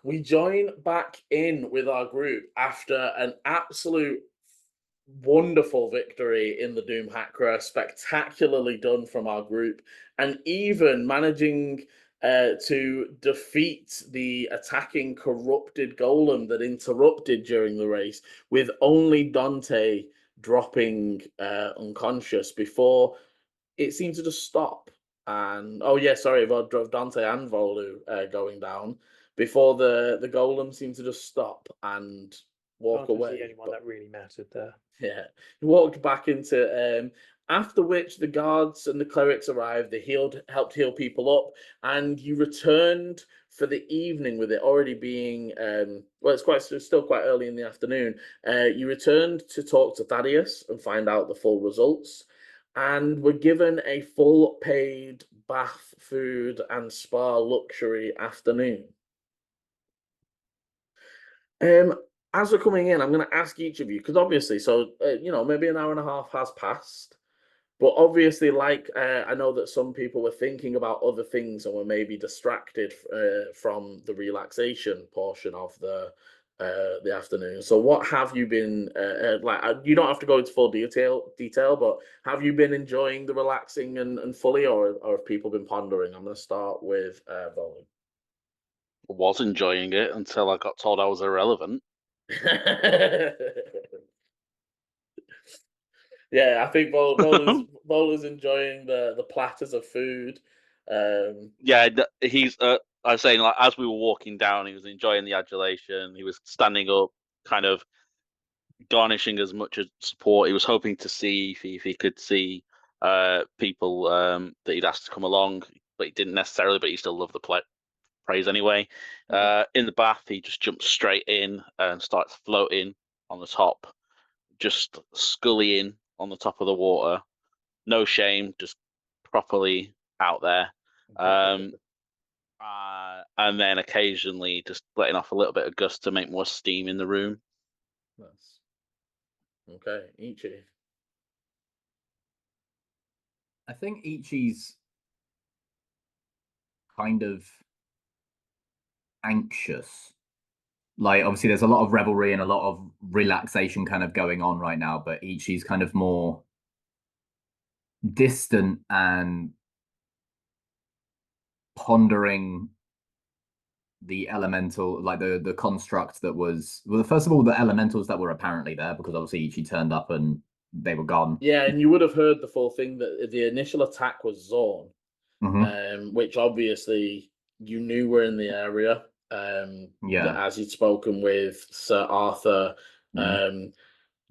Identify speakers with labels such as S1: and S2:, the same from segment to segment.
S1: we join back in with our group after an absolute wonderful victory in the Doomhakre, spectacularly done from our group, and even managing to defeat the attacking corrupted golem that interrupted during the race, with only Dante dropping unconscious before it seemed to just stop. And oh yeah, sorry, drove Dante and Volu going down before the golem seemed to just stop and walk
S2: Dante was the
S1: away.
S2: only one
S1: But
S2: that really mattered there.
S1: yeah, he walked back into. After which the guards and the clerics arrived. They helped heal people up, and you returned for the evening with it already being well. It's still quite early in the afternoon. You returned to talk to Thaddeus and find out the full results, and were given a full paid bath, food, and spa luxury afternoon. Um, as we're coming in, I'm going to ask each of you because obviously, maybe an hour and a half has passed, but obviously, I know that some people were thinking about other things and were maybe distracted from the relaxation portion of the afternoon. So, what have you been like? You don't have to go into full detail, but have you been enjoying the relaxing and fully, or have people been pondering? I'm going to start with Bowling.
S3: Was enjoying it until I got told I was irrelevant.
S1: Yeah, I think Bowler's enjoying the platters of food.
S3: Yeah, he's. I was saying, like, as we were walking down, he was enjoying the adulation. He was standing up, kind of garnishing as much as support. He was hoping to see if he could see people that he'd asked to come along, but he didn't necessarily. But he still loved the praise anyway. In the bath, he just jumped straight in and starts floating on the top, just scullying on the top of the water. No shame, just properly out there. And then occasionally just letting off a little bit of gust to make more steam in the room.
S1: Nice. Okay, Ichi.
S4: I think Ichi's kind of anxious. Like, obviously, there's a lot of revelry and a lot of relaxation kind of going on right now, but Ichi's kind of more distant and pondering the elemental, like the construct that was, well, first of all, the elementals that were apparently there, because obviously Ichi turned up and they were gone.
S1: Yeah, and you would have heard the full thing that the initial attack was Zorn, which obviously you knew were in the area.
S4: Yeah.
S1: As you'd spoken with Sir Arthur,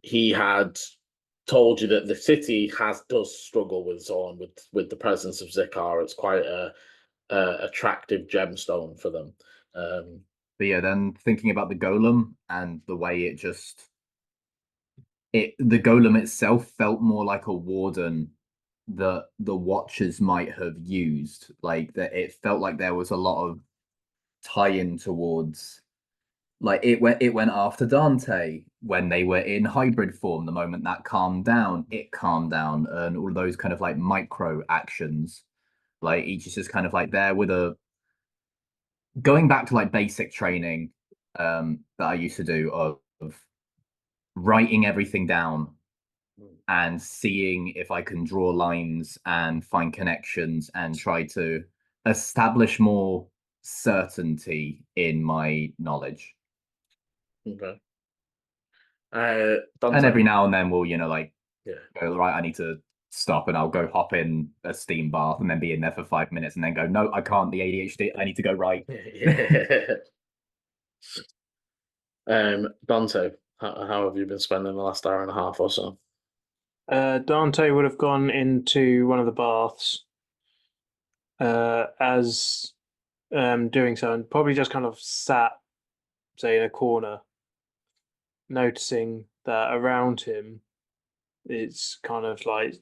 S1: he had told you that the city does struggle with Zorn with the presence of Zikar. It's quite a attractive gemstone for them.
S4: But yeah, then thinking about the golem and the way the golem itself felt more like a warden that the Watchers might have used. Like, that it felt like there was a lot of tie-in towards, like, it went after Dante when they were in hybrid form. The moment that calmed down, it calmed down, and all those kind of like micro actions. Like, each is just kind of like there with going back to like basic training that I used to do of writing everything down and seeing if I can draw lines and find connections and try to establish more certainty in my knowledge.
S1: Okay.
S4: And every now and then we'll,
S1: yeah.
S4: go, right, I need to stop, and I'll go hop in a steam bath and then be in there for 5 minutes and then go, no, I can't, the ADHD, I need to go right.
S1: Dante, how have you been spending the last hour and a half or so?
S2: Dante would have gone into one of the baths as doing so, and probably just kind of sat, say, in a corner, noticing that around him it's kind of like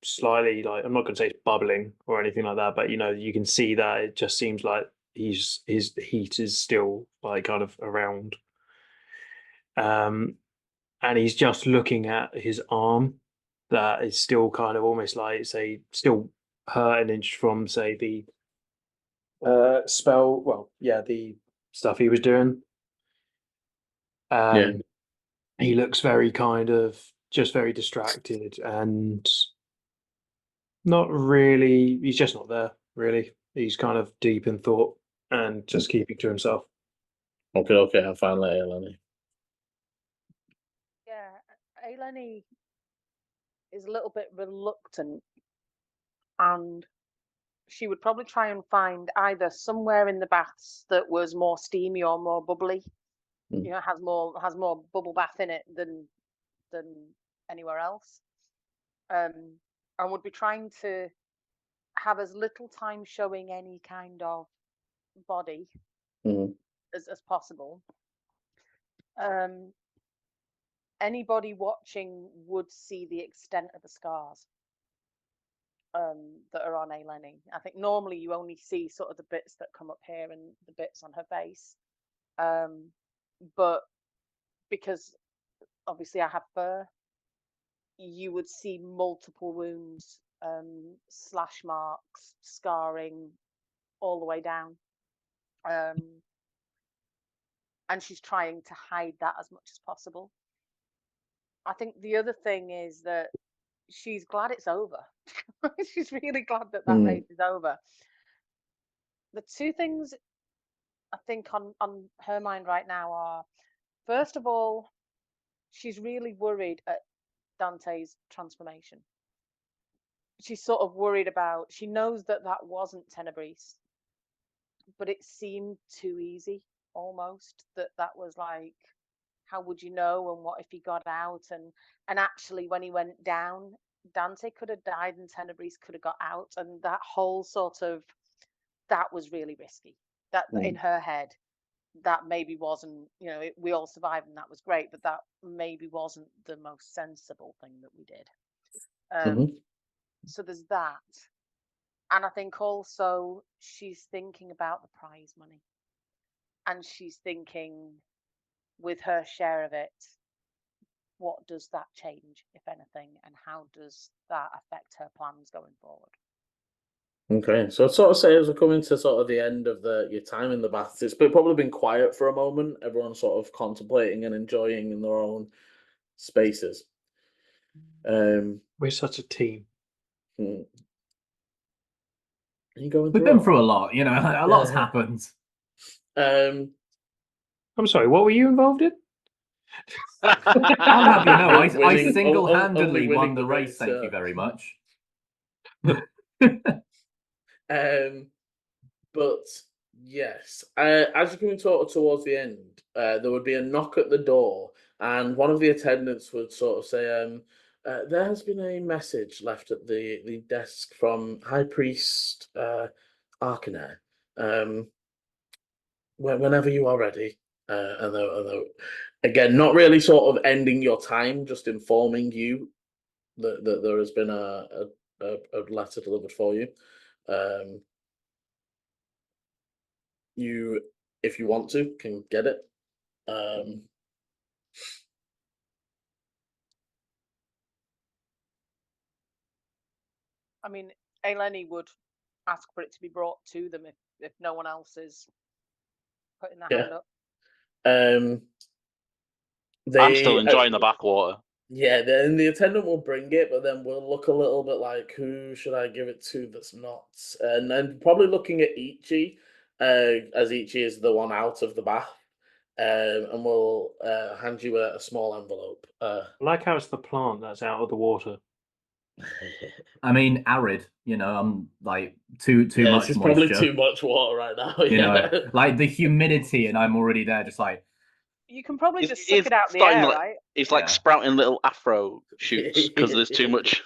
S2: slightly, like, I'm not going to say it's bubbling or anything like that, but you can see that it just seems like his heat is still like kind of around. And he's just looking at his arm that is still kind of almost like, say, still hurt an inch from, say, the spell. Well, yeah, the stuff he was doing. He looks very kind of just very distracted and not really. He's just not there, really. He's kind of deep in thought and just keeping to himself.
S1: Okay, I'll finally Eleni.
S5: Yeah, Eleni is a little bit reluctant, and she would probably try and find either somewhere in the baths that was more steamy or more bubbly. You know, has more bubble bath in it than anywhere else. And would be trying to have as little time showing any kind of body as possible. Anybody watching would see the extent of the scars that are on Eleni. I think normally you only see sort of the bits that come up here and the bits on her face. But because obviously I have fur, you would see multiple wounds, slash marks, scarring all the way down. And she's trying to hide that as much as possible. I think the other thing is that she's glad it's over. She's really glad that race is over. The two things I think on her mind right now are, first of all, she's really worried at Dante's transformation. She's sort of worried about, she knows that wasn't Tenebris, but it seemed too easy almost, that was like, how would you know, and what if he got out, and actually when he went down, Dante could have died and Tenebris could have got out, and that whole sort of, that was really risky. That in her head, that maybe wasn't, you know, we all survived and that was great, but that maybe wasn't the most sensible thing that we did. So there's that. And I think also she's thinking about the prize money, and she's thinking, with her share of it, what does that change, if anything, and how does that affect her plans going forward?
S1: Okay, so I'd sort of say as we're coming to sort of the end of your time in the baths, it's probably been quiet for a moment. Everyone's sort of contemplating and enjoying in their own spaces.
S2: We're such a team.
S1: Are you going
S4: We've been through a lot, you know, a lot's happened.
S2: I'm sorry, what were you involved in?
S4: I'll have you know, I
S1: Winning-
S4: single-handedly
S1: only
S4: won
S1: winning
S4: the
S1: the
S4: race,
S1: race,
S4: thank you very much.
S1: But yes, as you're coming towards the end, there would be a knock at the door, and one of the attendants would sort of say, there has been a message left at the desk from High Priest Arcaner. Whenever you are ready. And again, not really sort of ending your time, just informing you that there has been a letter delivered for you. You, if you want to, can get it.
S5: I mean, Eleni would ask for it to be brought to them if no one else is putting their hand up.
S3: I'm still enjoying the backwater.
S1: Yeah, then the attendant will bring it, but then we'll look a little bit like, who should I give it to that's not? And then probably looking at Ichi, as Ichi is the one out of the bath, and we'll hand you a small envelope.
S2: I like how it's the plant that's out of the water.
S4: I mean, arid, you know, I'm like too much
S1: It's
S4: moisture.
S1: probably too much water right now.
S4: You know, like the humidity, and I'm already there, just like.
S5: You can probably just suck it out the air, right?
S3: It's like sprouting little afro shoots because there's too much.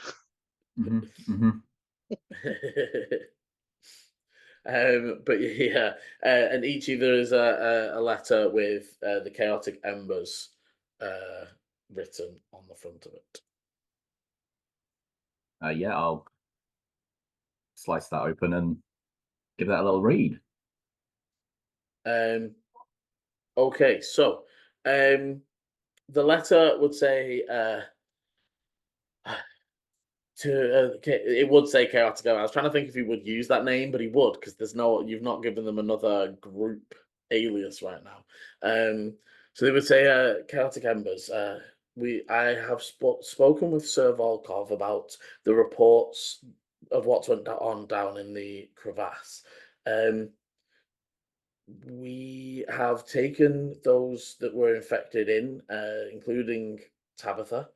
S1: But yeah, and each there is a letter with the chaotic embers written on the front of it.
S4: Yeah, I'll slice that open and give that a little read.
S1: Okay, so the letter would say it would say chaotic. I was trying to think if he would use that name, but he would, because you've not given them another group alias right now. So they would say, chaotic embers. I have spoken with Sir Volkov about the reports of what's went on down in the crevasse. We have taken those that were infected in, including Tabitha.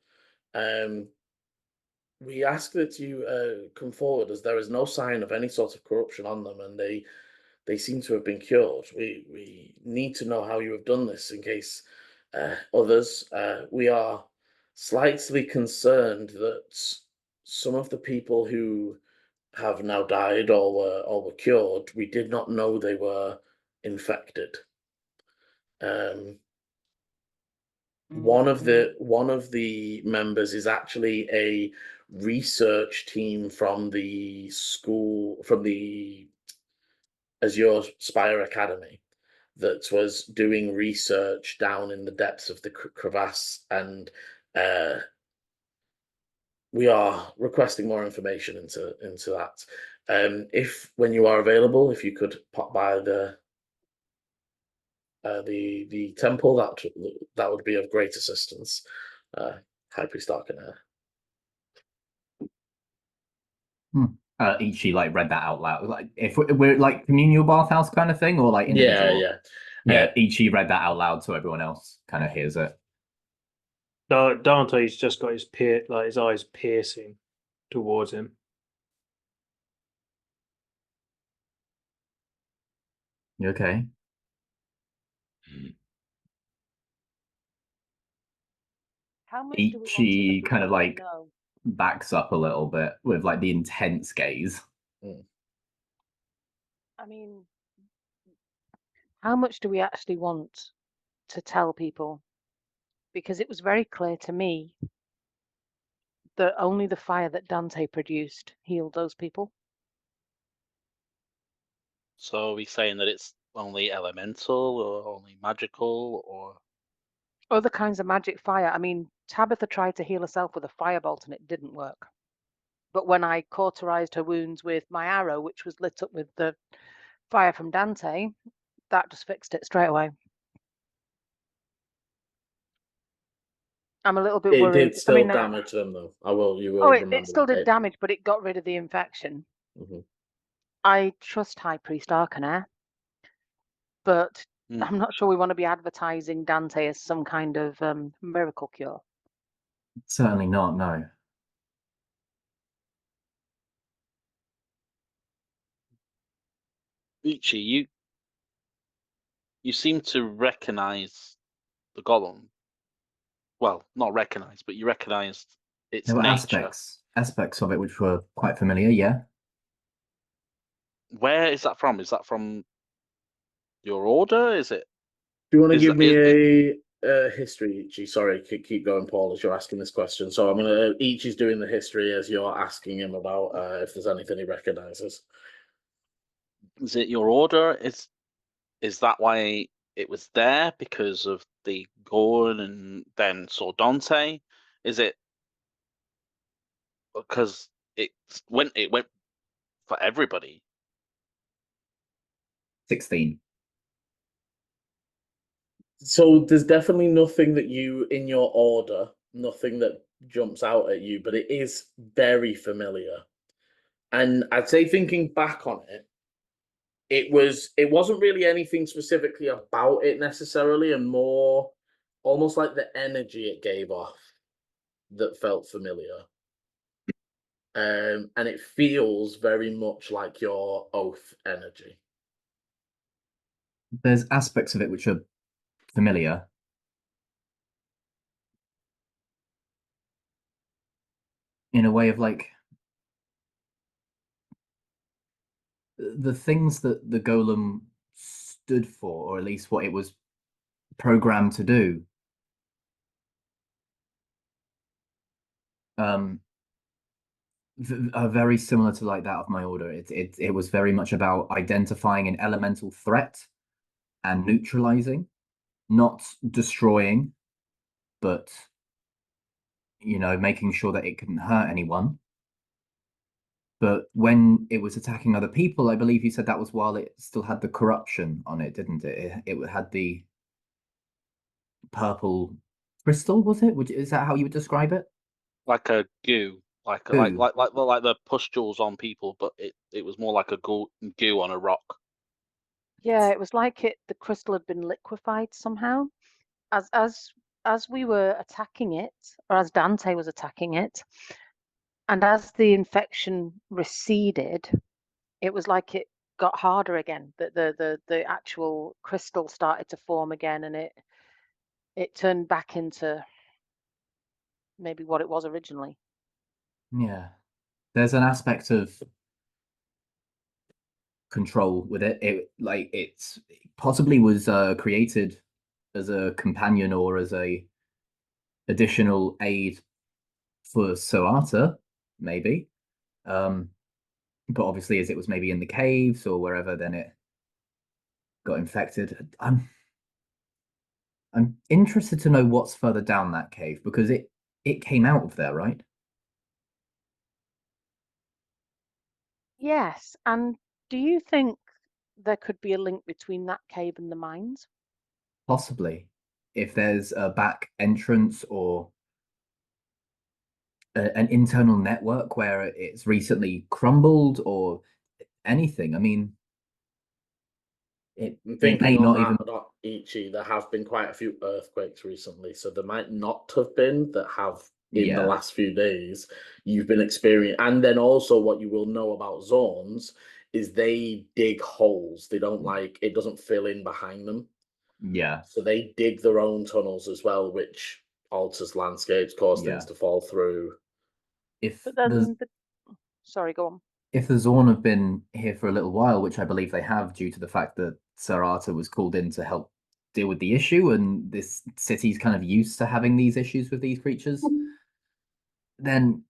S1: We ask that you come forward, as there is no sign of any sort of corruption on them, and they seem to have been cured. We need to know how you have done this in case others. We are slightly concerned that some of the people who have now died or were cured, we did not know they were infected. One of the members is actually a research team from the school, from the Azure Spire Academy, that was doing research down in the depths of the crevasse, and we are requesting more information into that. If, when you are available, if you could pop by the temple, that would be of great assistance. High Priest Arcanair.
S4: Ichi like read that out loud. Like if we're like communal bathhouse kind of thing, or like individual. Yeah. Ichi read that out loud so everyone else kind of hears it.
S2: Dante's just got his eyes piercing towards him.
S4: You okay?
S5: How much do we want
S4: Ichi
S5: to
S4: kind of like
S5: know?
S4: backs up a little bit with like the intense gaze.
S5: I mean, how much do we actually want to tell people? Because it was very clear to me that only the fire that Dante produced healed those people.
S3: So are we saying that it's only elemental or only magical or
S5: Other kinds of magic fire. I mean, Tabitha tried to heal herself with a firebolt and it didn't work. But when I cauterized her wounds with my arrow, which was lit up with the fire from Dante, that just fixed it straight away. I'm a little bit
S1: It
S5: worried.
S1: did still damage them, though. You will remember.
S5: It still did damage, but it got rid of the infection. I trust High Priest Arcanair, but I'm not sure we want to be advertising Dante as some kind of miracle cure.
S4: Certainly not, no.
S3: Ichi, you seem to recognize the golem. Well, not recognize, but you recognized its
S4: There were
S3: nature.
S4: aspects of it which were quite familiar, yeah.
S3: Where is that from? Is that from your order? Is it?
S1: Do you want to give me a history, Ichi? Sorry, keep going, Paul, as you're asking this question. So I'm gonna Ichi's doing the history as you're asking him about if there's anything he recognizes.
S3: Is it your order? Is that why it was there, because of the Gorn and then saw Dante? Is it because it went for everybody?
S4: 16.
S1: So there's definitely nothing that you, in your order, nothing that jumps out at you, but it is very familiar. And I'd say, thinking back on it, it wasn't really anything specifically about it necessarily, and more almost like the energy it gave off that felt familiar. And it feels very much like your oath energy.
S4: There's aspects of it which are familiar. In a way of like the things that the golem stood for, or at least what it was programmed to do. Are very similar to like that of my order. It was very much about identifying an elemental threat and neutralizing, not destroying, but making sure that it couldn't hurt anyone. But when it was attacking other people, I believe you said that was while it still had the corruption on it, didn't it? It had the purple crystal, was it? Is that how you would describe it?
S3: Like a goo,
S4: Goo.
S3: like the pustules on people, but it was more like a goo on a rock.
S5: Yeah, it was like the crystal had been liquefied somehow. As we were attacking it, or as Dante was attacking it, and as the infection receded, it was like it got harder again. The actual crystal started to form again, and it turned back into maybe what it was originally.
S4: Yeah. There's an aspect of control with it. It's possibly was created as a companion or as a additional aid for Soata, maybe. But obviously, as it was maybe in the caves or wherever, then it got infected. I'm interested to know what's further down that cave because it came out of there, right?
S5: Yes, and do you think there could be a link between that cave and the mines?
S4: Possibly. If there's a back entrance or an internal network where it's recently crumbled or anything. I mean, it may
S1: Thinking on
S4: not
S1: that,
S4: even.
S1: not Ichi, there have been quite a few earthquakes recently, so there might not have been that have in the
S4: Yeah,
S1: last few days you've been experiencing. And then also what you will know about zones is they dig holes. They don't like it doesn't fill in behind them.
S4: yeah,
S1: So they dig their own tunnels as well, which alters landscapes, cause
S4: yeah.
S1: things to fall through.
S4: If
S5: But
S4: there's
S5: then sorry, go on.
S4: if the Zorn have been here for a little while, which I believe they have, due to the fact that Sarata was called in to help deal with the issue, and this city's kind of used to having these issues with these creatures, then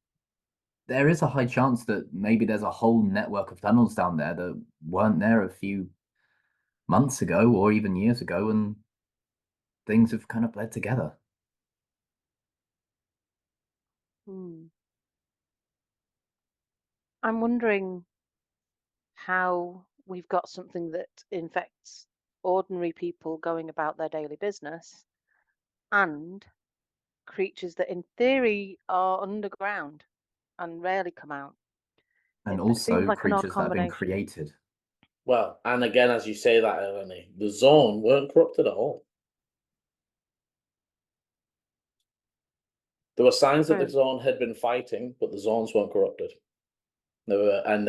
S4: there is a high chance that maybe there's a whole network of tunnels down there that weren't there a few months ago or even years ago, and things have kind of bled together.
S5: Hmm. I'm wondering how we've got something that infects ordinary people going about their daily business and creatures that in theory are underground and rarely come out.
S4: And
S5: It seems
S4: also
S5: like an odd
S4: creatures that have been
S5: combination.
S4: created.
S1: Well, and again, as you say that, Eleni, the zone weren't corrupted at all. There were signs that the
S5: True.
S1: zone had been fighting, but the zones weren't corrupted. They were, and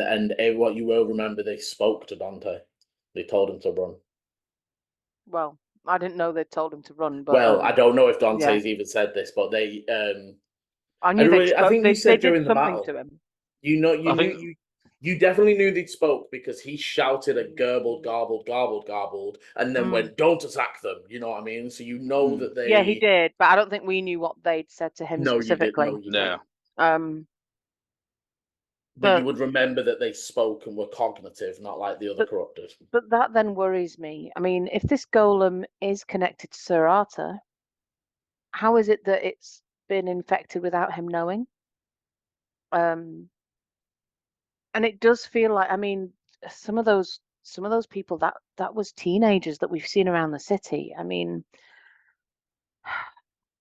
S1: what you will remember, they spoke to Dante. They told him to run.
S5: Well, I didn't know they'd told him to run, but
S1: Well, I don't know if
S5: yeah,
S1: Dante's even said this, but they
S5: I knew
S1: and I think you
S5: they
S1: said
S5: did
S1: during the
S5: something
S1: battle,
S5: to him.
S1: you know, you
S3: I
S1: knew
S3: think
S1: you definitely knew they'd spoke because he shouted a garbled, garbled, garbled, garbled, and then
S5: Mm.
S1: went, "Don't attack them." You know what I mean? So you know that
S5: Yeah, he
S1: they.
S5: did, but I don't think we knew what they'd said to him
S1: No, you did. No,
S5: specifically.
S1: you
S3: no.
S1: didn't. But you
S5: But
S1: would remember that they spoke and were cognitive, not like the other
S5: but
S1: corrupted.
S5: but that then worries me. I mean, if this golem is connected to Serata, how is it that it's been infected without him knowing? Um, and it does feel like, I mean, some of those people that was teenagers that we've seen around the city. I mean,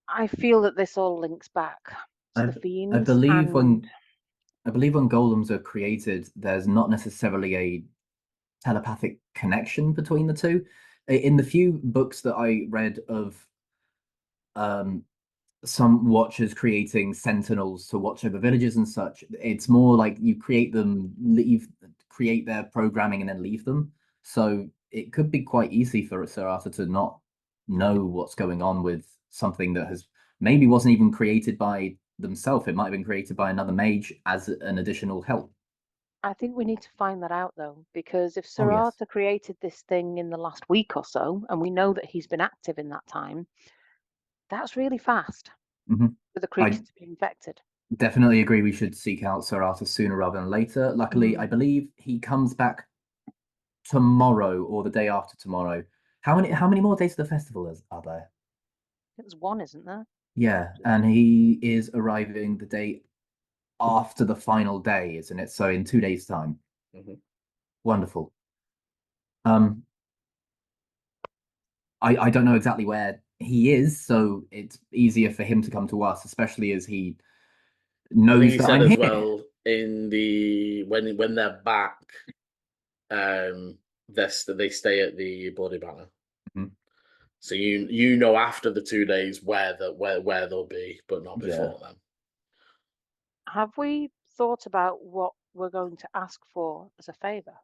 S5: I feel that this all links back to the
S4: I I
S5: fiends
S4: believe
S5: and
S4: when golems are created, there's not necessarily a telepathic connection between the two. In the few books that I read of um, some watchers creating sentinels to watch over villages and such, it's more like you create them, create their programming and then leave them. So it could be quite easy for Sir Arthur to not know what's going on with something that has maybe wasn't even created by themselves. It might have been created by another mage as an additional help.
S5: I think we need to find that out though, because if
S4: Oh
S5: Sir
S4: yes.
S5: Arthur created this thing in the last week or so, and we know that he's been active in that time, that's really fast
S4: Mhm.
S5: for the
S4: I
S5: creature to be infected.
S4: definitely agree we should seek out Sir Arthur sooner rather than later. Luckily, I believe he comes back tomorrow or the day after tomorrow. How many more days of the festival are there?
S5: There's one, isn't there?
S4: Yeah, and he is arriving the day after the final day, isn't it? So in 2 days' time.
S1: Mhm.
S4: Wonderful. I don't know exactly where he is, so it's easier for him to come to us, especially as he
S1: I think
S4: knows
S1: he
S4: that
S1: said
S4: I'm
S1: as
S4: here.
S1: well in the when they're back, they stay at the Bloody Banner.
S4: Mhm.
S1: So you know after the 2 days where they'll be, but not before then.
S5: Have we thought about what we're going to ask for as a favor?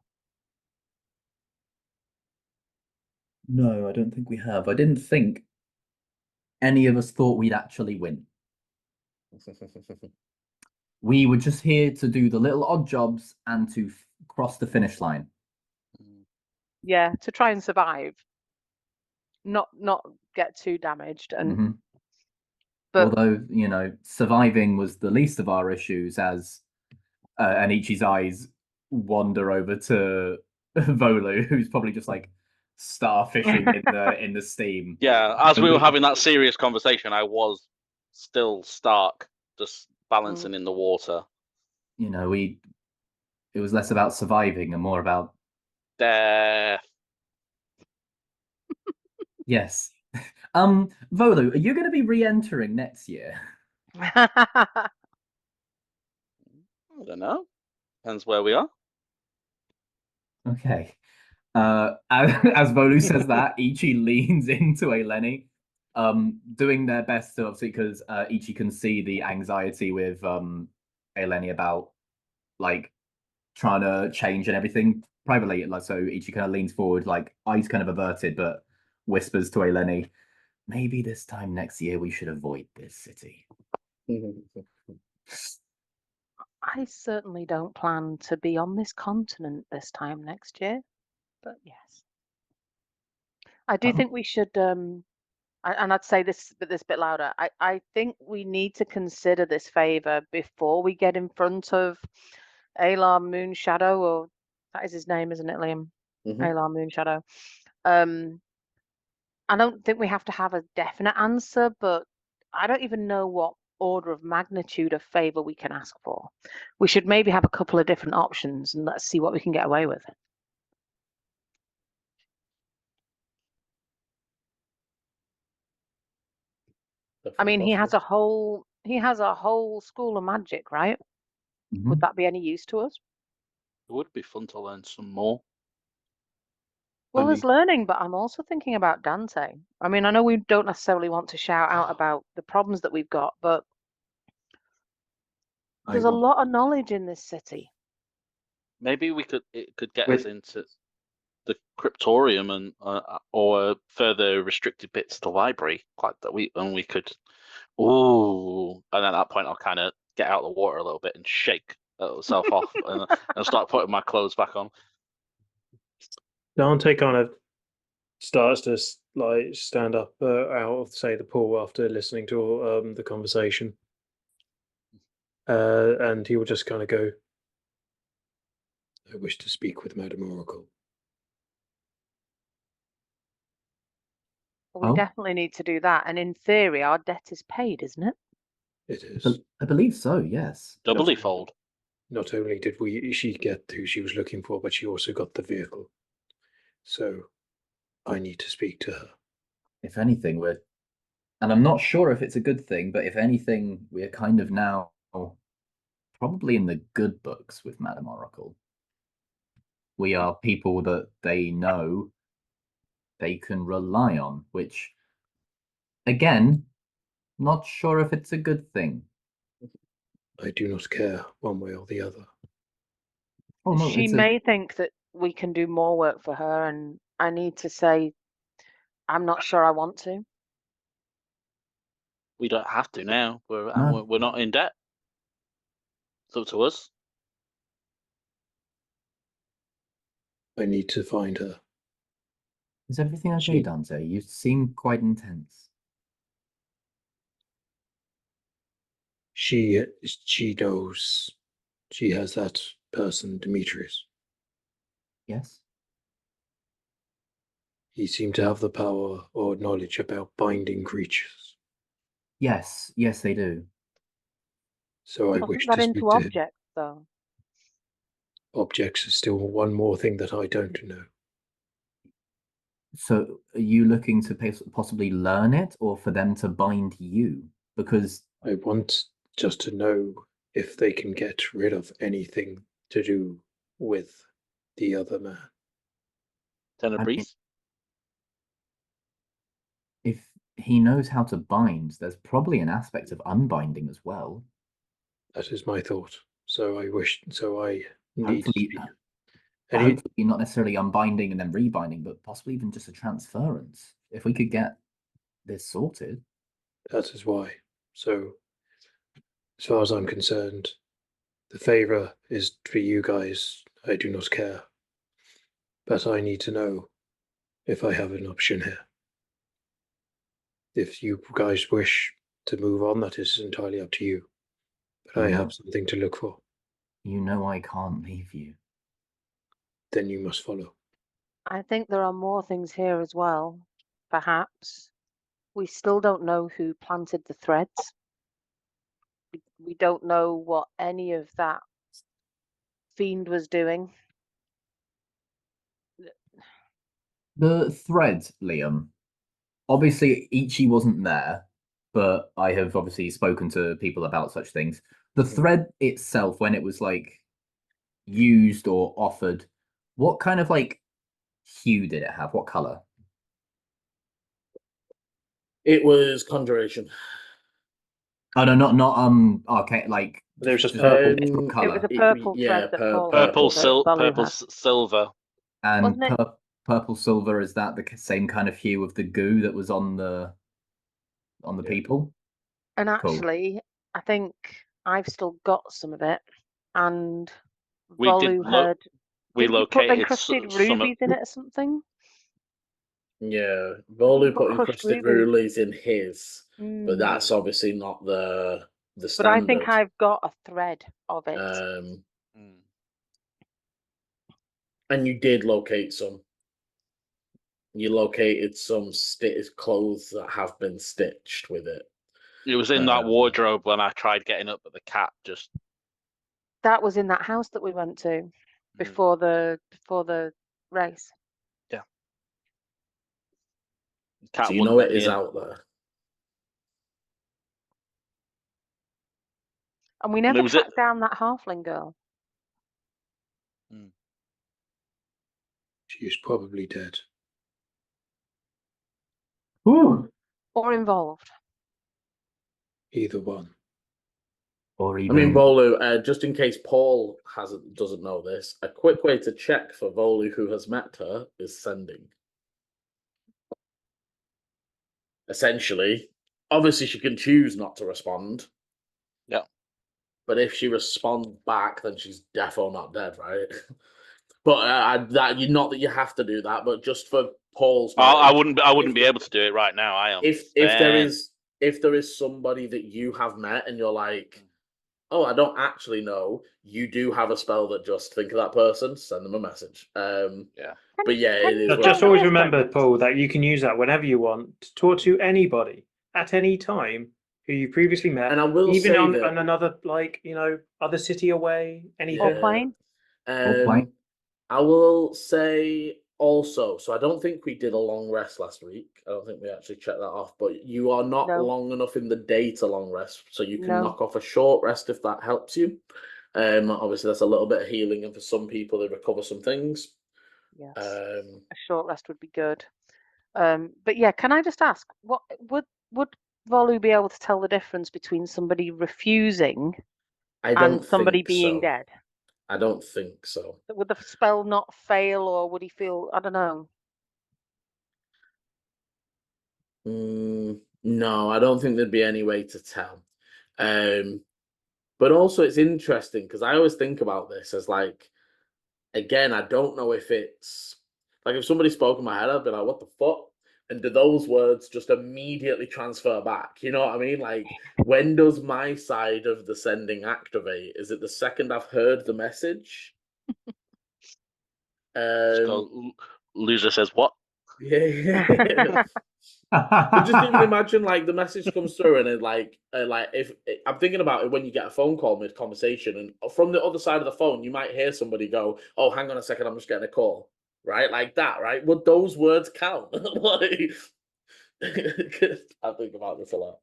S4: No, I don't think we have. I didn't think any of us thought we'd actually win. We were just here to do the little odd jobs and to cross the finish line.
S5: Yeah, to try and survive, not get too damaged, and
S4: Mhm.
S5: but
S4: Although, you know, surviving was the least of our issues, as Anichi's eyes wander over to Volu, who's probably just like starfishing in the steam.
S3: Yeah, as we were
S4: Only-
S3: having that serious conversation, I was still stark, just balancing
S5: Mm.
S3: in the water.
S4: You know, it was less about surviving and more about
S3: Death.
S4: yes. Volu, are you going to be re-entering next year?
S3: I don't know. Depends where we are.
S4: Okay. As Volu says that, Ichi leans into Eleni, doing their best to obviously because Ichi can see the anxiety with Eleni about like trying to change and everything privately. Like so, Ichi kind of leans forward, like eyes kind of averted, but whispers to Eleni, "Maybe this time next year we should avoid this city."
S5: I certainly don't plan to be on this continent this time next year, but yes, I do think we should. And I'd say this bit louder. I think we need to consider this favor before we get in front of Alar Moonshadow, or that is his name, isn't it, Liam?
S1: Mhm.
S5: Alar Moonshadow. I don't think we have to have a definite answer, but I don't even know what order of magnitude of favor we can ask for. We should maybe have a couple of different options and let's see what we can get away with. I mean,
S1: Definitely possible.
S5: he has a whole school of magic, right?
S4: Mhm.
S5: Would that be any use to us?
S3: It would be fun to learn some more.
S5: Well,
S2: Only
S5: there's learning, but I'm also thinking about Dante. I mean, I know we don't necessarily want to shout out about the problems that we've got, but
S2: I
S5: there's a
S2: want
S5: lot of knowledge in this city.
S3: Maybe it could get us
S2: with
S3: into the cryptorium and or further restricted bits of the library, like that we could. Ooh, and at that point, I'll kind of get out of the water a little bit and shake myself off and start putting my clothes back on.
S2: Dante kind of starts to like stand up out of say the pool after listening to the conversation, and he will just kind of go, "I wish to speak with Madam Oracle."
S5: We
S4: Oh,
S5: definitely need to do that. And in theory, our debt is paid, isn't it?
S2: It is.
S4: I believe so. Yes.
S3: Doubly fold.
S2: Not only did she get who she was looking for, but she also got the vehicle. So I need to speak to her.
S4: If anything, and I'm not sure if it's a good thing, but if anything, we're kind of now probably in the good books with Madame Oracle. We are people that they know they can rely on, which, again, not sure if it's a good thing.
S2: I do not care one way or the other.
S4: Oh no,
S5: She
S4: it's a
S5: may think that we can do more work for her, and I need to say, I'm not sure I want to.
S3: We don't have to now.
S4: no.
S3: We're not in debt. It's up to us.
S2: I need to find her.
S4: Is everything okay,
S2: She-
S4: Dante? You seem quite intense.
S2: She knows she has that person, Demetrius.
S4: Yes.
S2: He seemed to have the power or knowledge about binding creatures.
S4: Yes, they do.
S2: So I
S5: Wasn't
S2: wish
S5: that
S2: to speak
S5: into
S2: to him.
S5: objects though?
S2: Objects is still one more thing that I don't know.
S4: So are you looking to possibly learn it, or for them to bind you? Because
S2: I want just to know if they can get rid of anything to do with the other man.
S3: Tenor
S4: I mean,
S3: priest.
S4: if he knows how to bind, there's probably an aspect of unbinding as well.
S2: That is my thought. So I need to
S4: Hopefully,
S2: speak.
S4: hopefully not necessarily unbinding and then rebinding, but possibly even just a transference. If we could get this sorted.
S2: That is why. So, as far as I'm concerned, the favor is for you guys. I do not care. But I need to know if I have an option here. If you guys wish to move on, that is entirely up to you. But I have something to look for.
S4: You know I can't leave you.
S2: Then you must follow.
S5: I think there are more things here as well. Perhaps we still don't know who planted the threads. We don't know what any of that fiend was doing.
S4: The thread, Liam. Obviously, Ichi wasn't there, but I have obviously spoken to people about such things. The thread itself, when it was like used or offered, what kind of like hue did it have? What color?
S1: It was conjuration.
S4: Oh no, not okay, like
S2: There was just
S4: just
S2: purple.
S4: natural
S5: It was
S4: color.
S5: a purple
S1: Yeah,
S5: thread that Paul
S3: Purple,
S5: that Balu had.
S3: silver.
S4: And
S5: Wasn't it?
S4: purple silver, is that the same kind of hue of the goo that was on the people?
S5: And
S4: Cool.
S5: actually, I think I've still got some of it. And
S3: We did
S5: Volu had.
S3: we
S5: Didn't he put
S3: located
S5: encrusted
S3: some.
S5: rubies in it or something?
S1: Yeah,
S5: Didn't
S1: Volu
S5: he
S1: put
S5: crushed
S1: encrusted
S5: rubies?
S1: rulees in his, but that's obviously not the
S5: But I think
S1: standard.
S5: I've got a thread of it.
S1: And you did locate some. You located some clothes that have been stitched with it.
S3: It was in that wardrobe when I tried getting up, but the cat just.
S5: That was in that house that we went to before the race.
S3: Yeah. The cat
S1: So you
S3: wouldn't
S1: know
S3: let
S1: it
S3: me
S1: is
S3: in.
S1: out there.
S5: And we never tracked down that halfling girl.
S2: She is probably dead.
S4: Ooh.
S5: Or involved.
S2: Either one.
S4: Or
S1: I
S4: even
S1: mean, Volu, just in case Paul doesn't know this, a quick way to check for Volu who has met her is sending. Essentially, obviously she can choose not to respond.
S3: Yeah.
S1: But if she responds back, then she's defo not dead, right? But that you not that you have to do that, but just for Paul's
S3: I
S1: knowledge,
S3: wouldn't be able to do it right now. I am.
S1: If there is somebody that you have met and you're like, oh, I don't actually know, you do have a spell that just think of that person, send them a message.
S3: Yeah.
S1: But yeah, it is.
S2: Just always remember, Paul, that you can use that whenever you want to talk to anybody at any time who you previously met,
S1: and I will
S2: even
S1: say
S2: on
S1: that,
S2: another, like, other city away, anything.
S5: Or plane.
S1: I will say also, so I don't think we did a long rest last week. I don't think we actually checked that off, but you are not long enough in the day to long rest, so you can knock off a short rest if that helps you. Obviously that's a little bit of healing, and for some people they recover some things.
S5: Yes. A short rest would be good. But yeah, can I just ask, what would Volu be able to tell the difference between somebody refusing and somebody being dead?
S1: I don't think so.
S5: Would the spell not fail, or would he feel? I don't know.
S1: No, I don't think there'd be any way to tell. But also it's interesting because I always think about this as like, again, I don't know if it's like if somebody spoke in my head, I'd be like, what the fuck? And do those words just immediately transfer back? You know what I mean? Like, when does my side of the sending activate? Is it the second I've heard the message?
S3: Loser says what?
S1: Yeah. But just even imagine, like, the message comes through, and it, like if I'm thinking about it when you get a phone call mid conversation, and from the other side of the phone, you might hear somebody go, "Oh, hang on a second, I'm just getting a call," right? Like that, right? Would those words count? Like, I think about this a lot.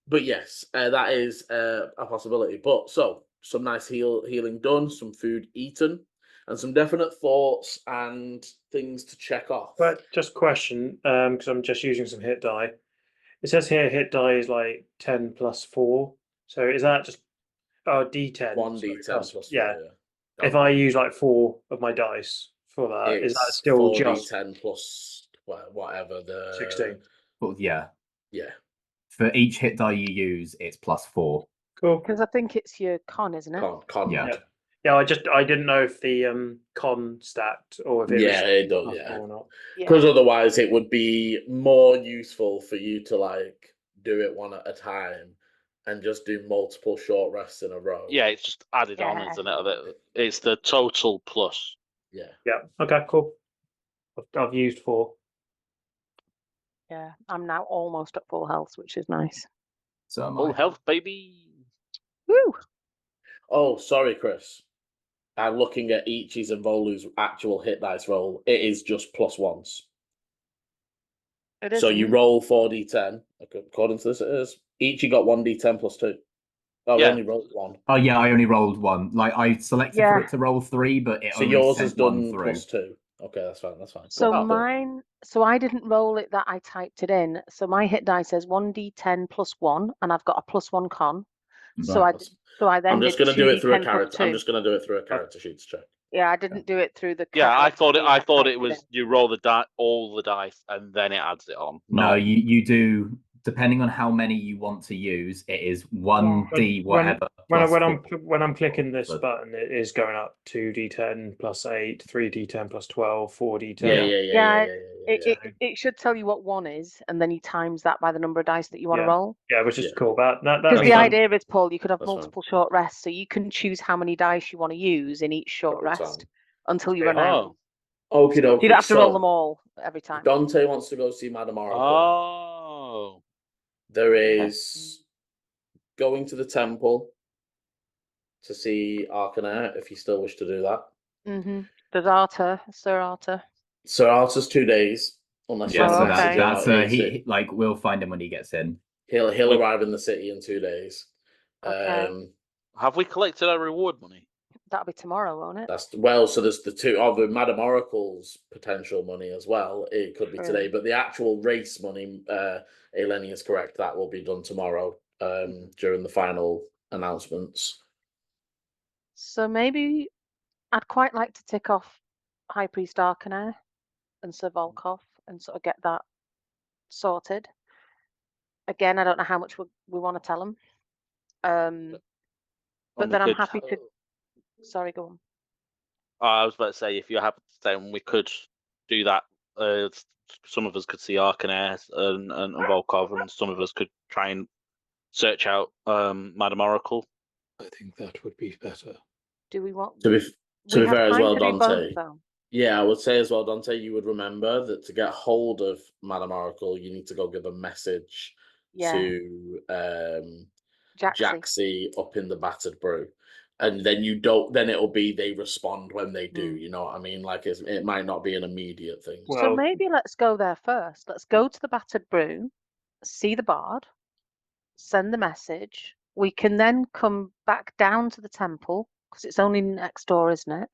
S1: But yes, that is a possibility. But so some nice healing done, some food eaten, and some definite thoughts and things to check off.
S2: But just question, because I'm just using some hit die. It says here hit die is like 10 plus 4. So is that just D10?
S1: One
S2: sorry,
S1: D10
S2: plus-
S1: plus
S2: yeah.
S1: 4, yeah.
S2: If I use like 4 of my dice for that, is that
S1: It's
S2: still
S1: 4
S2: just
S1: D10 plus whatever the
S2: 16?
S4: Well, yeah.
S1: Yeah.
S4: For each hit die you use, it's +4.
S2: Cool.
S5: Because I think it's your con, isn't it?
S1: Con
S4: Yeah.
S1: mod.
S2: Yeah, I didn't know if the con stacked or if it
S1: Yeah,
S2: was
S1: it does,
S2: plus
S1: yeah.
S2: 4 or not.
S1: Because otherwise it would be more useful for you to like do it one at a time and just do multiple short rests in a row.
S3: Yeah, it's just added on,
S5: Yeah.
S3: isn't it? It's the total plus.
S1: Yeah.
S2: Yeah. Okay. Cool. I've used 4.
S5: Yeah, I'm now almost at full health, which is nice.
S4: So am
S3: Full
S4: I.
S3: health, baby.
S5: Woo!
S1: Oh, sorry, Chris. I'm looking at Ichi's and Volu's actual hit dice roll. It is just +1s.
S5: It
S1: So you
S5: isn't.
S1: roll 4d10. According to this, it is. Ichi got 1d10 plus 2. Oh, he
S3: Yeah.
S1: only rolled 1.
S4: Oh yeah, I only rolled 1. Like I selected for
S5: Yeah.
S4: it to roll 3, but it
S1: So
S4: only
S1: yours
S4: sent
S1: has
S4: 1
S1: done
S4: through.
S1: plus 2. Okay, that's fine. That's fine.
S5: So
S1: Cool.
S5: mine, so I didn't roll it that I typed it in. So my hit die says 1d10 plus 1, and I've got a +1 con. So
S4: Right.
S5: I then
S1: I'm just
S5: did
S1: going to do it through a
S5: 2d10 plus
S1: character.
S5: 2.
S1: I'm just going to do it through a character sheet to check.
S5: Yeah, I didn't do it through the.
S3: Yeah, I thought
S5: calculator
S3: it
S5: typed
S3: was
S5: in.
S3: you roll all the dice and then it adds it on.
S4: No, you do, depending on how many you want to use, it is 1d whatever.
S2: When I'm clicking this
S4: But-
S2: button, it is going up 2d10 plus 8, 3d10 plus 12, 4d10.
S1: Yeah.
S5: It should tell you what 1 is, and then you times that by the number of dice that you want to
S2: Yeah.
S5: roll.
S2: Yeah, which is
S1: Yeah.
S2: cool. That
S5: Because
S2: means
S5: the
S2: I'm-
S5: idea is, Paul, you could have
S1: That's fine.
S5: multiple short rests, so you can choose how many dice you want to use in each short
S1: Every
S5: rest
S1: time.
S5: until you
S2: Okay.
S5: run out.
S3: Oh.
S1: Okie
S5: So you
S1: dokie.
S5: don't have to roll them
S1: So
S5: all every time.
S1: Dante wants to go see Madame Oracle.
S3: Oh.
S1: There is going to the temple to see Arcaner if you still wish to do that.
S5: There's Arthur, Sir Arthur.
S1: Sir Arthur's 2 days, unless
S4: Yeah,
S1: you
S4: so
S1: want to
S5: okay.
S1: message him
S4: that's
S1: out
S4: he
S1: easy.
S4: like we'll find him when he gets in.
S1: He'll arrive in the city in 2 days.
S5: Okay.
S3: Have we collected our reward money?
S5: That'll be tomorrow, won't it?
S1: So there's the 2 of the Madame Oracle's potential money as well. It could be
S5: True.
S1: today, but the actual race money, Eleni is correct. That will be done tomorrow during the final announcements.
S5: So maybe I'd quite like to tick off High Priest Arcaner and Sir Volkov and sort of get that sorted. Again, I don't know how much we want to tell him. But then I'm happy to. Sorry, go on.
S3: I was about to say, if you're happy to stay, we could do that. Some of us could see Arcaner and Volkov, and some of us could try and search out Madame Oracle.
S2: I think that would be better.
S5: Do we want?
S1: To be fair as well,
S5: to do both,
S1: Dante.
S5: though.
S1: Yeah, I would say as well, Dante, you would remember that to get hold of Madame Oracle, you need to go give a message
S5: Yeah.
S1: to
S5: Jaxie.
S1: Jaxie up in the Battered Brew. And then you don't, then it'll be they respond when they do, you know what I mean? Like it might not be an immediate thing.
S2: Well,
S5: So maybe let's go there first. Let's go to the Battered Brew, see the bard, send the message. We can then come back down to the temple because it's only next door, isn't it?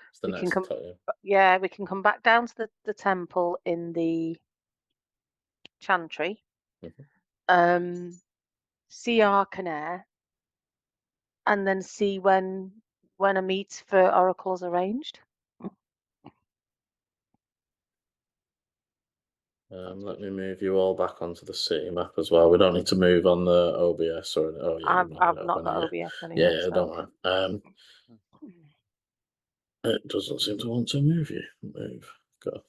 S1: It's the
S5: We can
S1: next
S5: come.
S1: time.
S5: Yeah, we can come back down to the temple in the chantry. See Arcaner, and then see when a meet for Oracle's arranged.
S1: Let me move you all back onto the city map as well. We don't need to move on the OBS or
S5: I've not got OBS anyway.
S1: Yeah, don't worry. It doesn't seem to want to move you. Move. Go.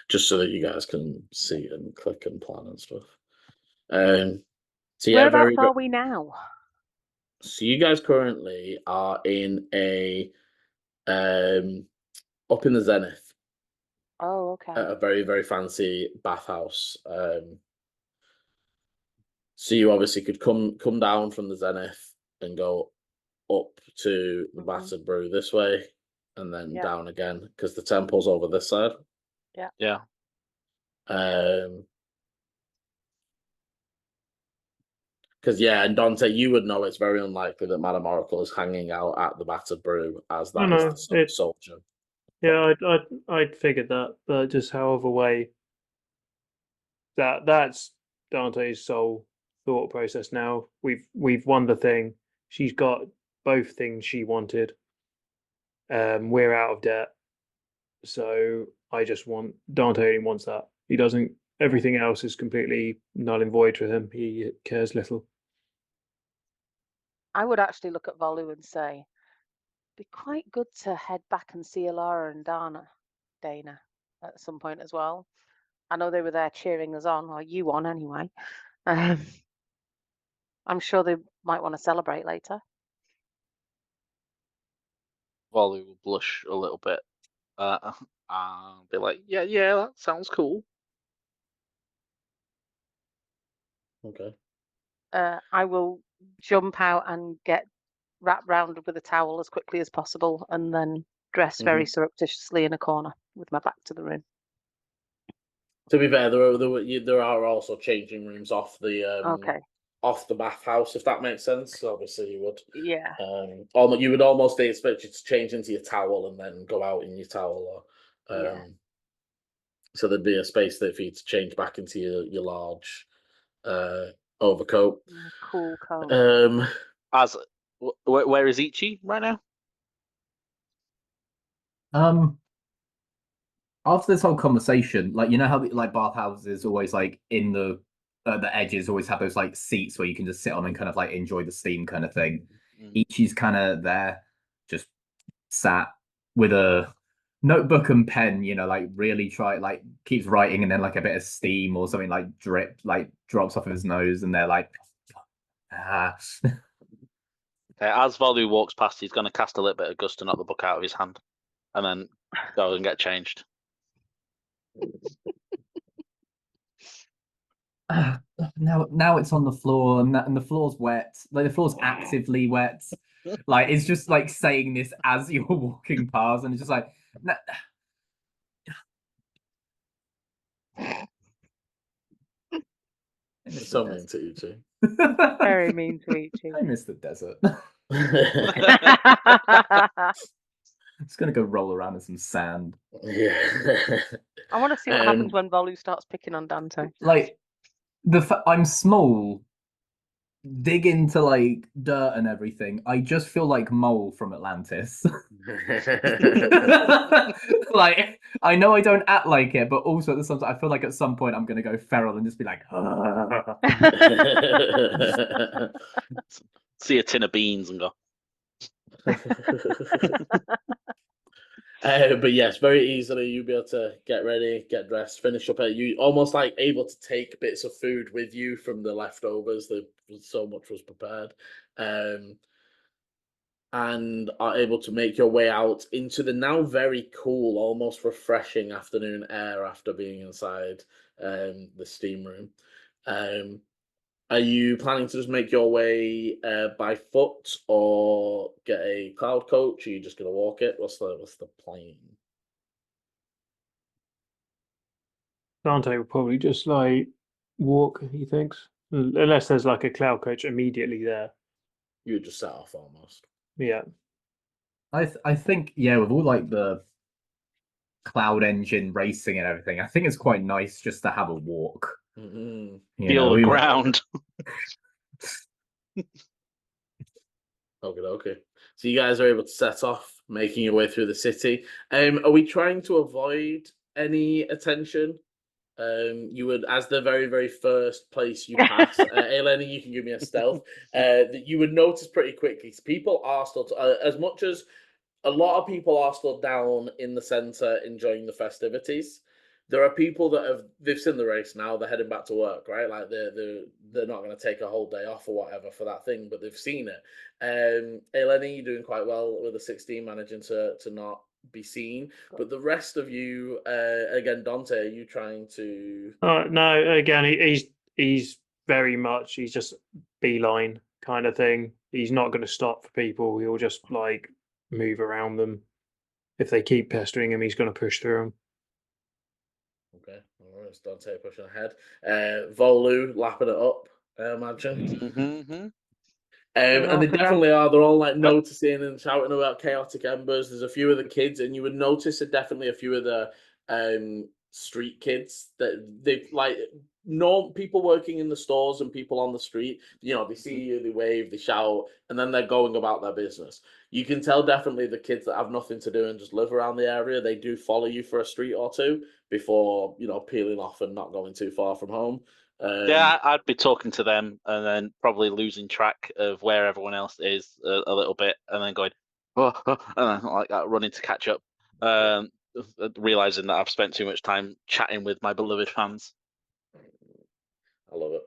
S1: Just so that you guys can see and click and plan and stuff. So yeah,
S5: Whereabouts are we now?
S1: So you guys currently are in a up in the Zenith.
S5: Oh, okay.
S1: at a very, very fancy bathhouse. So you obviously could come down from the Zenith and go up to the Battered Brew this way, and then
S5: Yeah.
S1: down again because the temple's over this side.
S3: Yeah.
S1: Because and Dante, you would know it's very unlikely that Madame Oracle is hanging out at the Battered Brew, as that is the soldier.
S2: Yeah, I'd figured that, but just however way that's Dante's sole thought process now. We've won the thing. She's got both things she wanted. We're out of debt. So I just want Dante only wants that. He doesn't everything else is completely null and void for him. He cares little.
S5: I would actually look at Volu and say, be quite good to head back and see Alara and Dana at some point as well. I know they were there cheering us on, or you on anyway. I'm sure they might want to celebrate later.
S3: Volley will blush a little bit. And be like, yeah, that sounds cool.
S1: Okay.
S5: I will jump out and get wrapped round with a towel as quickly as possible, and then dress very surreptitiously in a corner with my back to the room.
S1: To be fair, there are also changing rooms off the off the bathhouse, if that makes sense. So obviously, you would you would almost expect you to change into your towel and then go out in your towel, or so there'd be a space there for you to change back into your large overcoat.
S5: Cool coat.
S3: Where is Ichi right now?
S4: After this whole conversation, like, you know how like bathhouses always like in the edges always have those like seats where you can just sit on and kind of like enjoy the steam kind of thing. Ichi's kind of there, just sat with a notebook and pen, like really keeps writing, and then like a bit of steam or something like drops off of his nose, and they're like,
S3: Okay, as Volu walks past, he's going to cast a little bit of gust to knock the book out of his hand, and then go and get changed.
S4: Now it's on the floor, and the floor's wet. Like, the floor's actively wet. Like, it's just like saying this as you're walking past, and it's just like,
S1: So mean to Ichi.
S5: Very mean to Ichi.
S4: I miss the desert. It's gonna go roll around in some sand.
S1: Yeah.
S5: I want to see what happens when Volu starts picking on Dante.
S4: Like, I'm small. Dig into like dirt and everything. I just feel like Mole from Atlantis. Like, I know I don't act like it, but also at the same time, I feel like at some point I'm gonna go feral and just be like,
S3: see a tin of beans and go.
S1: But yes, very easily you'll be able to get ready, get dressed, finish up. You almost like able to take bits of food with you from the leftovers. So much was prepared, and are able to make your way out into the now very cool, almost refreshing afternoon air after being inside the steam room. Are you planning to just make your way by foot or get a cloud coach? Or are you just gonna walk it? What's the plan?
S2: Dante will probably just like walk, he thinks. Unless there's like a cloud coach immediately there.
S1: You would just set off almost.
S2: Yeah.
S4: I think, with all like the cloud engine racing and everything, I think it's quite nice just to have a walk.
S3: Feel the ground.
S1: Okay. So you guys are able to set off, making your way through the city. Are we trying to avoid any attention? You would, as the very, very first place you pass, Eleni, you can give me a stealth. That you would notice pretty quickly. People are still, as much as a lot of people are still down in the center enjoying the festivities. There are people that they've seen the race now. They're heading back to work, right? Like they're not going to take a whole day off or whatever for that thing, but they've seen it. Eleni, you're doing quite well with a 16, managing to not be seen. But the rest of you, again, Dante, are you trying to?
S2: No, again, he's very much he's just beeline kind of thing. He's not going to stop for people. He'll just like move around them. If they keep pestering him, he's going to push through them.
S1: Okay, all right, it's Dante pushing ahead. Volu lapping it up, I imagine.
S3: Mm-hmm.
S1: And they definitely are. They're all like noticing and shouting about chaotic embers. There's a few of the kids, and you would notice that definitely a few of the street kids that they like. No people working in the stores and people on the street. You know, they see you, they wave, they shout, and then they're going about their business. You can tell definitely the kids that have nothing to do and just live around the area. They do follow you for a street or two before peeling off and not going too far from home.
S3: Yeah, I'd be talking to them and then probably losing track of where everyone else is a little bit, and then going, and then like that, running to catch up, realizing that I've spent too much time chatting with my beloved fans.
S1: I love it.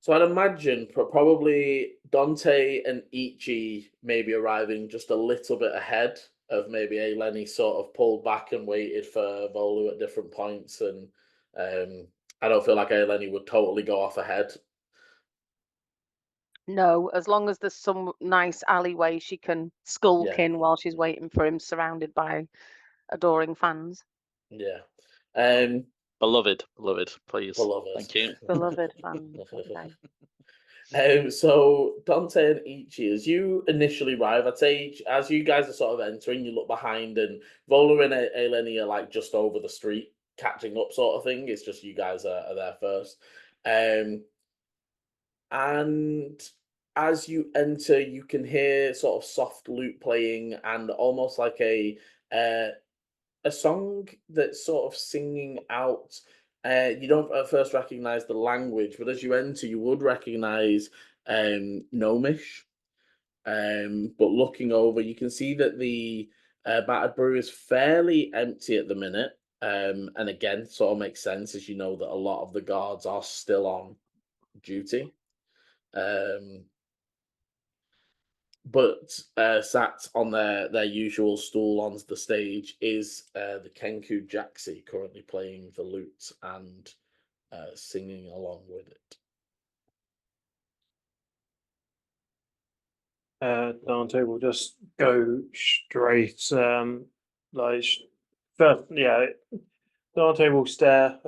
S1: So I'd imagine probably Dante and Ichi maybe arriving just a little bit ahead of maybe Lenny sort of pulled back and waited for Volu at different points, and I don't feel like Lenny would totally go off ahead.
S5: No, as long as there's some nice alleyway she can skulk
S1: Yeah.
S5: in while she's waiting for him, surrounded by adoring fans.
S1: Yeah.
S3: Beloved, please.
S1: Beloved.
S3: Thank you.
S5: Beloved fans. Okay.
S1: So Dante and Ichi, as you initially arrive, I'd say as you guys are sort of entering, you look behind, and Volu and Eleni are like just over the street, catching up, sort of thing. It's just you guys are there first. And as you enter, you can hear sort of soft lute playing and almost like a song that's sort of singing out. You don't at first recognize the language, but as you enter, you would recognize Gnomish. But looking over, you can see that the battered brew is fairly empty at the minute. And again, sort of makes sense as you know that a lot of the guards are still on duty. But sat on their usual stool on the stage is the Kenku Jaxi, currently playing the lute and singing along with it.
S2: Dante will just go straight, like first, yeah. Dante will stare,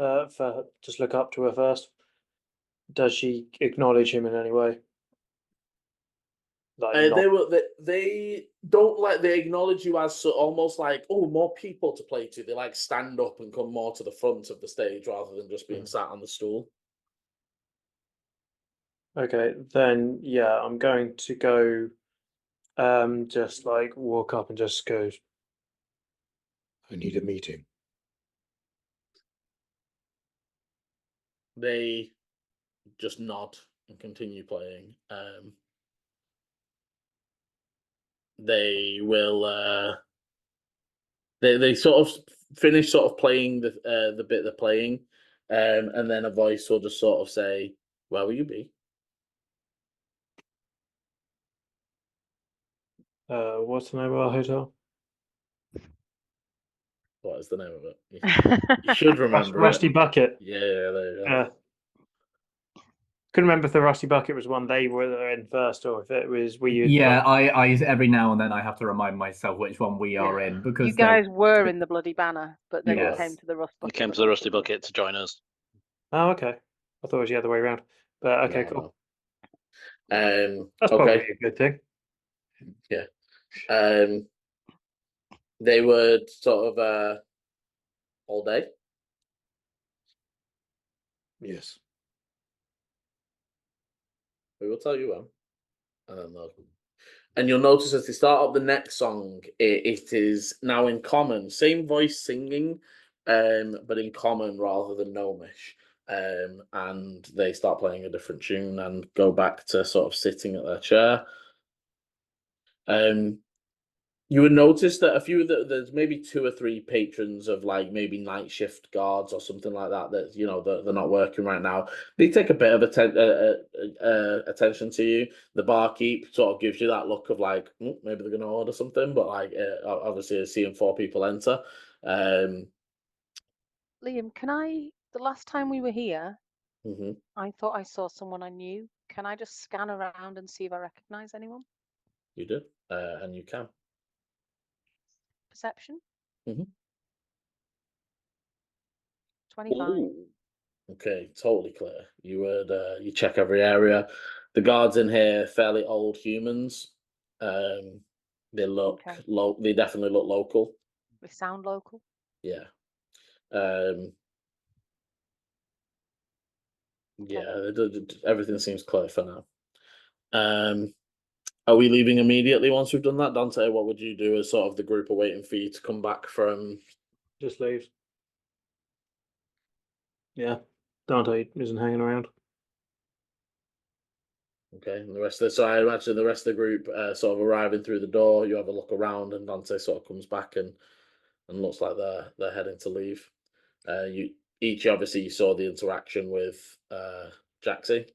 S2: just look up to her first. Does she acknowledge him in any way? Like
S1: They don't they acknowledge you as almost like more people to play to. They like stand up and come more to the front of the stage rather than just being sat on the stool.
S2: Okay, then yeah, I'm going to go just like walk up and just go, I need a meeting.
S1: They just nod and continue playing. They will they sort of finish sort of playing the bit they're playing, and then a voice will just sort of say, "Where will you be?"
S2: What's the name of our hotel?
S1: What is the name of it? You should remember.
S2: Rusty Bucket.
S1: Yeah, there you go.
S2: Couldn't remember if the Rusty Bucket was one they were in first or if it was
S4: Yeah, I every now and then I have to remind myself which one we are in because
S5: you guys were in the Bloody Banner, but then you came to the Rust Bucket.
S3: You came to the Rusty Bucket to join us.
S2: Oh, okay. I thought it was the other way around. But okay, cool.
S1: That's
S2: probably a good thing.
S1: Yeah. They would sort of all day.
S2: Yes.
S1: We will tell you when. And you'll notice as they start up the next song, it is now in common. Same voice singing, but in common rather than Gnomish. And they start playing a different tune and go back to sort of sitting at their chair. You would notice that a few of there's maybe 2 or 3 patrons of like maybe night shift guards or something like that that they're not working right now. They take a bit of attention to you. The barkeep sort of gives you that look of like maybe they're going to order something, but like obviously seeing 4 people enter.
S5: Liam, the last time we were here,
S1: Mhm.
S5: I thought I saw someone I knew. Can I just scan around and see if I recognize anyone?
S1: You do, and you can.
S5: Perception?
S1: Mhm.
S5: 25.
S1: Ooh. Okay, totally clear. You would you check every area. The guards in here, fairly old humans. They look
S5: Okay.
S1: They definitely look local.
S5: They sound local.
S1: Yeah. Um,
S5: Okay.
S1: yeah. Everything seems clear for now. Are we leaving immediately once we've done that, Dante? What would you do as sort of the group are waiting for you to come back from?
S2: Just leave. Yeah, Dante isn't hanging around.
S1: Okay, and the rest of the so I imagine the rest of the group sort of arriving through the door. You have a look around, and Dante sort of comes back and looks like they're heading to leave. You each obviously you saw the interaction with Jaxie.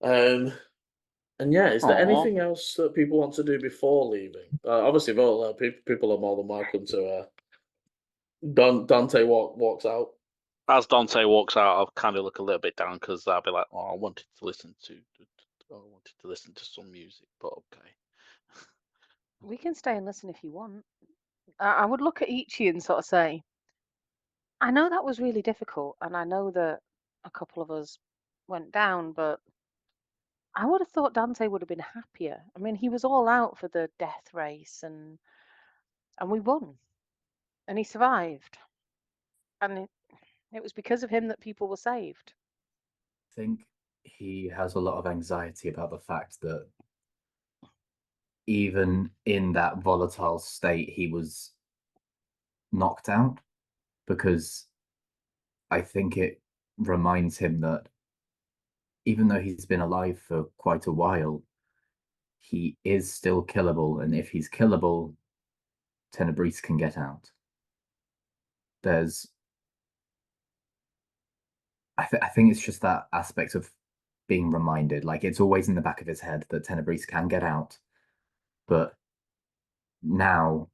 S1: And yeah, is there
S3: Aw.
S1: anything else that people want to do before leaving? Obviously, well, people are more than welcome to. Dante walks out.
S3: As Dante walks out, I'll kind of look a little bit down because I'll be like, "Oh, I wanted to listen to some music, but okay."
S5: We can stay and listen if you want. I would look at Ichi and sort of say, I know that was really difficult, and I know that a couple of us went down, but I would have thought Dante would have been happier. I mean, he was all out for the death race, and we won, and he survived, and it was because of him that people were saved.
S4: I think he has a lot of anxiety about the fact that even in that volatile state, he was knocked out, because I think it reminds him that even though he's been alive for quite a while, he is still killable, and if he's killable, Tenebris can get out. There's, I think it's just that aspect of being reminded, like it's always in the back of his head that Tenebris can get out, but now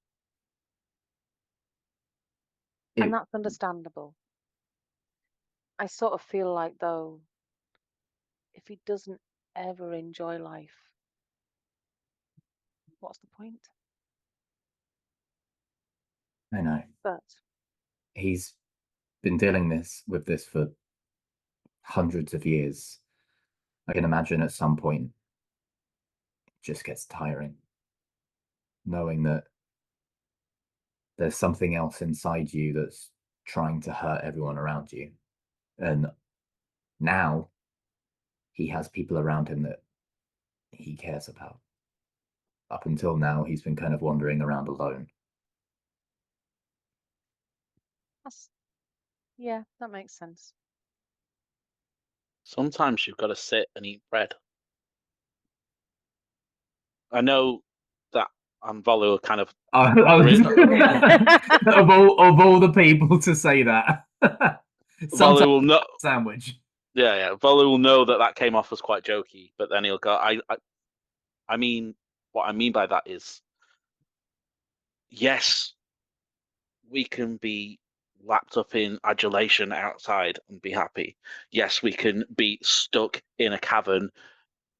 S5: And that's understandable. I sort of feel like, though, if he doesn't ever enjoy life, what's the point?
S4: I know
S5: But
S4: he's been dealing with this for hundreds of years. I can imagine at some point it just gets tiring, knowing that there's something else inside you that's trying to hurt everyone around you. And now he has people around him that he cares about. Up until now, he's been kind of wandering around alone.
S5: yeah, that makes sense.
S3: Sometimes you've got to sit and eat bread. I know that Volu are kind of
S4: of all the people to say that,
S3: Volu will know.
S4: Sandwich.
S3: Yeah. Volu will know that came off as quite jokey, but then he'll go. I mean, what I mean by that is, yes, we can be lapped up in adulation outside and be happy. Yes, we can be stuck in a cavern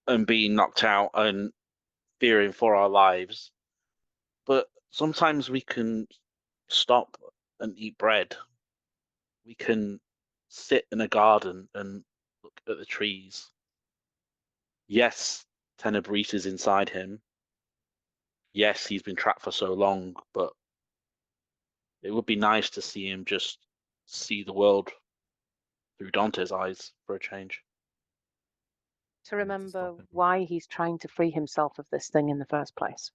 S3: and being knocked out and fearing for our lives. But sometimes we can stop and eat bread. We can sit in a garden and look at the trees. Yes, Tenebris is inside him. Yes, he's been trapped for so long, but it would be nice to see him just see the world through Dante's eyes for a change.
S5: To remember why he's trying to free himself of this thing in the first place.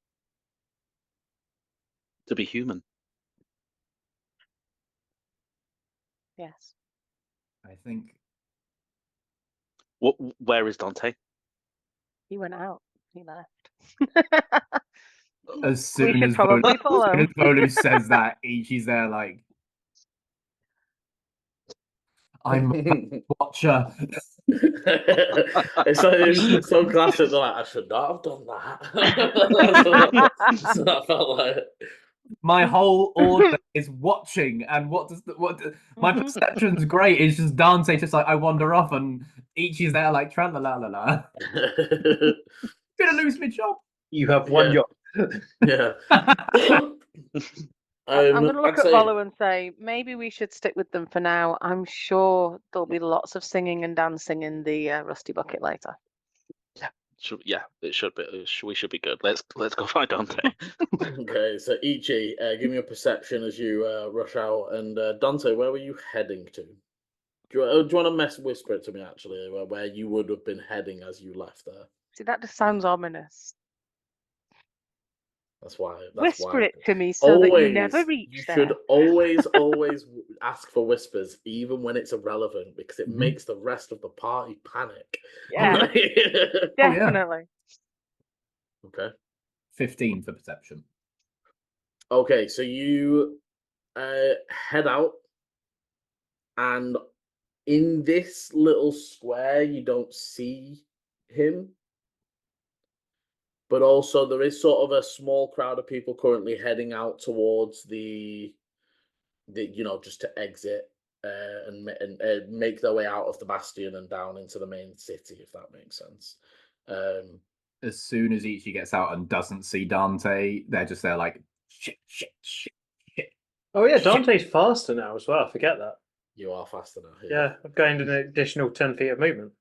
S3: To be human.
S5: Yes.
S4: I think.
S3: Where is Dante?
S5: He went out. he left.
S4: As
S5: We
S4: soon
S5: should
S4: as
S5: probably
S4: Volu,
S5: follow.
S4: as soon as Volu says that, Ichi's there like, I'm a watcher.
S1: It's so classic. They're like, I should not have done that. That's what I felt like.
S4: My whole order is watching, and my
S5: Mhm.
S4: perception's great. It's just Dante just like I wander off, and Ichi's there like tra la la la la. Gonna lose my job.
S2: You have one
S1: Yeah.
S2: job.
S1: Yeah.
S5: I'm going to look
S1: I'd
S5: at
S1: say,
S5: Volu and say maybe we should stick with them for now. I'm sure there'll be lots of singing and dancing in the Rusty Bucket later.
S3: It should be. We should be good. Let's go find Dante.
S1: okay, so Ichi, give me a perception as you rush out. And Dante, where were you heading to? Do you want to whisper it to me, actually, where you would have been heading as you left there?
S5: See, that just sounds ominous.
S1: That's why.
S5: Whisper it to me so that you never
S1: You
S5: reach there.
S1: should always ask for whispers, even when it's irrelevant, because it makes the rest of the party panic.
S5: Yeah, definitely.
S1: Okay.
S4: 15 for perception.
S1: Okay, so you head out, and in this little square, you don't see him. But also, there is sort of a small crowd of people currently heading out towards the just to exit and make their way out of the bastion and down into the main city, if that makes sense.
S4: As soon as Ichi gets out and doesn't see Dante, they're just there like shit.
S2: Oh yeah, Dante's faster now as well. Forget that.
S1: You are faster now.
S2: Yeah, I've gained an additional 10 feet of movement.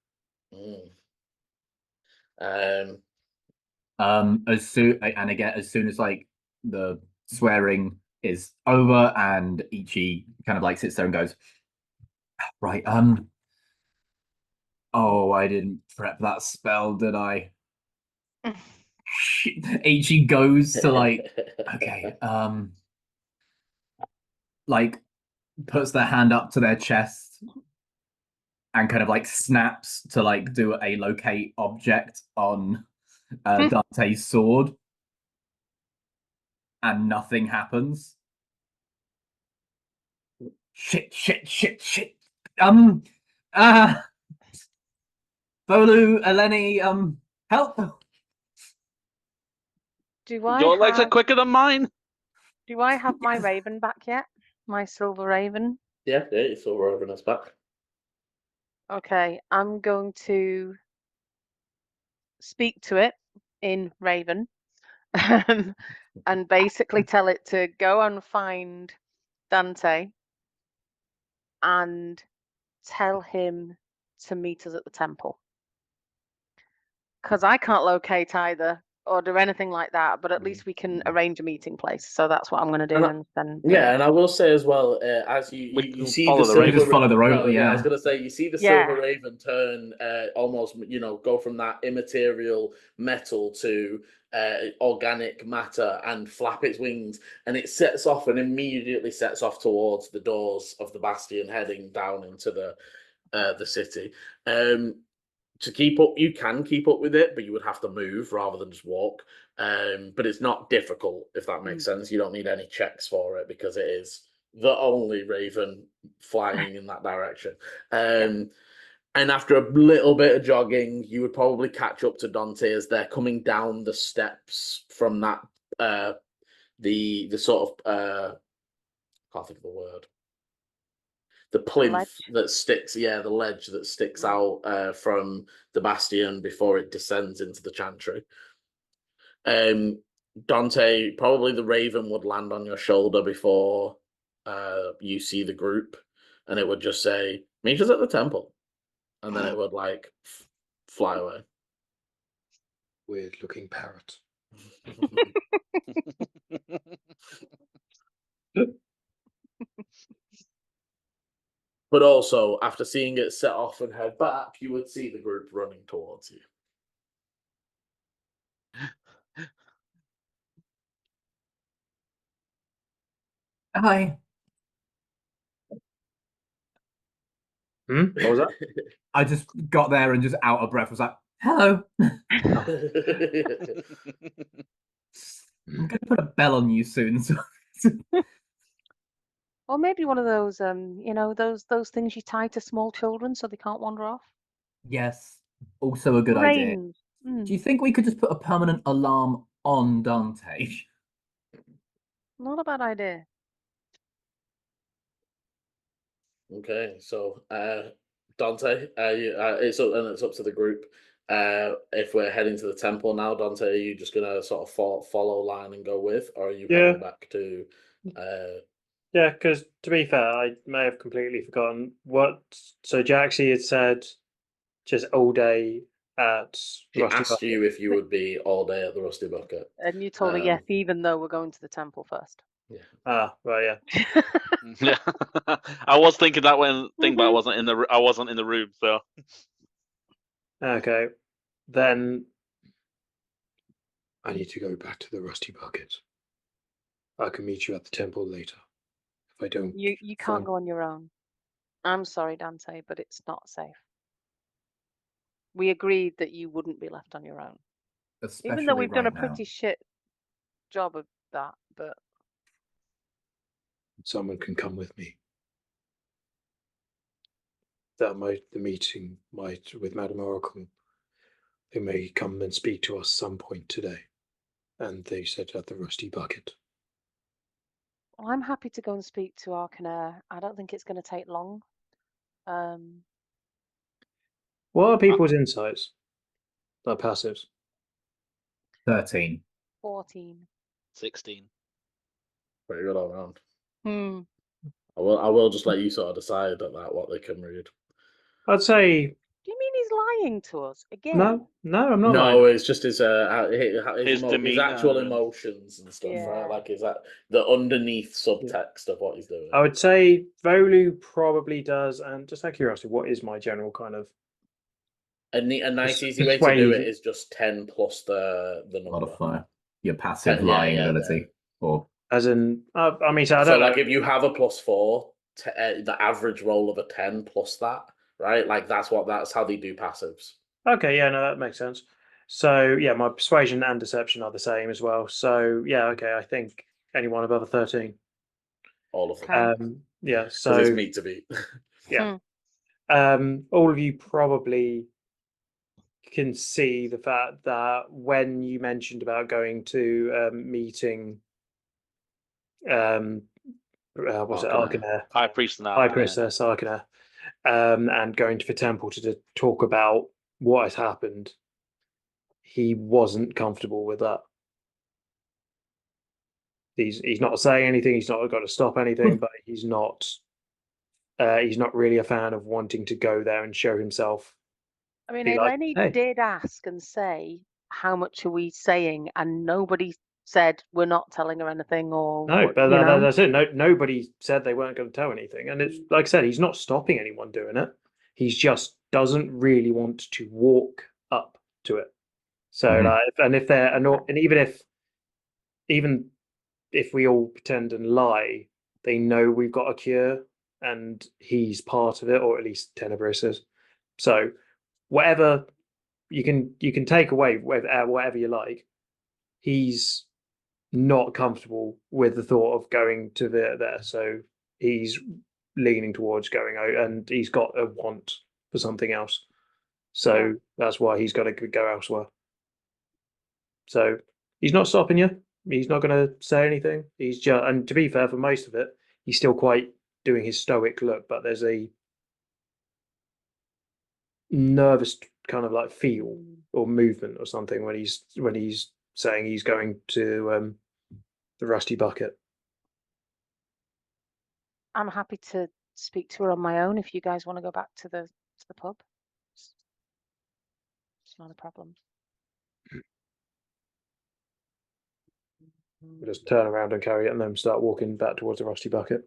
S4: As soon as like the swearing is over and Ichi kind of like sits there and goes, right, oh, I didn't prep that spell, did I? Ichi goes to like, okay, like puts their hand up to their chest and kind of like snaps to like do a locate object on Dante's sword, and nothing happens. Shit. Bolu, Eleni, help.
S3: Your legs are quicker than mine.
S5: Do I have my raven back yet? My silver raven?
S1: Yeah, you saw Raven us back.
S5: Okay, I'm going to speak to it in Raven and basically tell it to go and find Dante and tell him to meet us at the temple. Because I can't locate either or do anything like that, but at least we can arrange a meeting place. So that's what I'm going to do.
S1: And I will say as well, as you see
S3: follow
S1: the
S3: the
S1: silver
S3: raven.
S4: Just follow the raven.
S1: I
S4: Yeah,
S1: was going to say you see the silver raven turn almost, go from that immaterial metal to organic matter and flap its wings, and it sets off and immediately sets off towards the doors of the bastion, heading down into the city. To keep up, you can keep up with it, but you would have to move rather than just walk. But it's not difficult, if that makes sense. You don't need any checks for it because it is the only raven flying in that direction. And after a little bit of jogging, you would probably catch up to Dante as they're coming down the steps from that the sort of can't think of the word. The plinth that sticks, the ledge that sticks out from the bastion before it descends into the chantry. Dante, probably the raven would land on your shoulder before you see the group, and it would just say, "Meet us at the temple," and then it would like fly away.
S2: Weird looking parrot.
S1: But also, after seeing it set off and head back, you would see the group running towards you.
S4: Hi.
S2: What was that?
S4: I just got there and just out of breath was like, Hello.
S1: Yeah.
S4: I'm gonna put a bell on you soon. So
S5: Or maybe one of those, those things you tie to small children so they can't wander off.
S4: yes, also a good idea.
S5: Brains.
S4: Do you think we could just put a permanent alarm on Dante?
S5: Not a bad idea.
S1: Okay, so Dante, it's up to the group. If we're heading to the temple now, Dante, are you just gonna sort of follow line and go with, or are you heading back to?
S2: Yeah, because to be fair, I may have completely forgotten what. So Jaxie had said just all day at
S1: She
S2: Rusty
S1: asked
S2: Bucket.
S1: you if you would be all day at the Rusty Bucket.
S5: And you told her yes, even though we're going to the temple first.
S1: Yeah.
S2: Ah, right, yeah.
S3: Yeah, I was thinking that thing, but I wasn't in the room. So
S2: Okay, then I need to go back to the Rusty Bucket. I can meet you at the temple later. If I don't,
S5: You can't go on your own. I'm sorry, Dante, but it's not safe. We agreed that you wouldn't be left on your own.
S4: Especially
S5: Even though we've done a
S4: right
S5: pretty shit job of that, but
S2: someone can come with me. That the meeting might with Madame Oracle. They may come and speak to us some point today. And they said at the Rusty Bucket.
S5: well, I'm happy to go and speak to Arcanair. I don't think it's going to take long.
S2: What are people's insights? Like passives?
S4: 13.
S5: 14.
S3: 16.
S1: Pretty good all round.
S5: Hmm.
S1: I will just let you sort of decide at that what they can read.
S2: I'd say
S5: Do you mean he's lying to us again?
S2: no, I'm not
S1: No,
S2: lying.
S1: it's just his
S3: His demeanor
S1: actual
S3: and-
S1: emotions and stuff,
S5: Yeah.
S1: right? Like, is that the underneath subtext of what he's doing?
S2: I would say Volu probably does, and just out of curiosity, what is my general kind of
S1: A nice, easy way to do
S2: persuade?
S1: it is just 10 plus the number.
S4: Modifier. Your passive
S1: Yeah,
S4: lying
S1: yeah,
S4: ability. Or
S2: As in, I mean, so I
S1: So,
S2: don't
S1: like,
S2: know.
S1: if you have a +4, the average roll of a 10 plus that, right? Like, that's how they do passives.
S2: Okay, yeah, no, that makes sense. So yeah, my persuasion and deception are the same as well. So yeah, okay, I think anyone above a 13.
S1: All of them.
S5: Okay.
S2: Yeah,
S1: Because
S2: so
S1: it's meat to beat.
S2: yeah. All of you probably can see the fact that when you mentioned about going to meeting what's it, Arcanair,
S3: High Priest now.
S2: High Priestess Arcanair, and going to the temple to talk about what has happened, he wasn't comfortable with that. He's not saying anything, he's not got to stop anything, but he's not really a fan of wanting to go there and show himself.
S5: I mean,
S2: Be like,
S5: Eleni
S2: hey.
S5: did ask and say, how much are we saying? And nobody said we're not telling her anything or
S2: No,
S5: what,
S2: but
S5: you know?
S2: that's it. Nobody said they weren't going to tell anything, and it's like I said, he's not stopping anyone doing it. He just doesn't really want to walk up to it. So, like, and if they're not, and even if we all pretend and lie, they know we've got a cure, and he's part of it, or at least Tenebris is. So, whatever you can take away whatever you like. He's not comfortable with the thought of going to there, so he's leaning towards going out, and he's got a want for something else, so that's why he's got to go elsewhere. So he's not stopping you. He's not going to say anything. He's just, and to be fair, for most of it, he's still quite doing his stoic look, but there's a nervous kind of like feel or movement or something when he's saying he's going to the Rusty Bucket.
S5: I'm happy to speak to her on my own if you guys want to go back to the pub. It's not a problem.
S2: We'll just turn around and carry it and then start walking back towards the Rusty Bucket.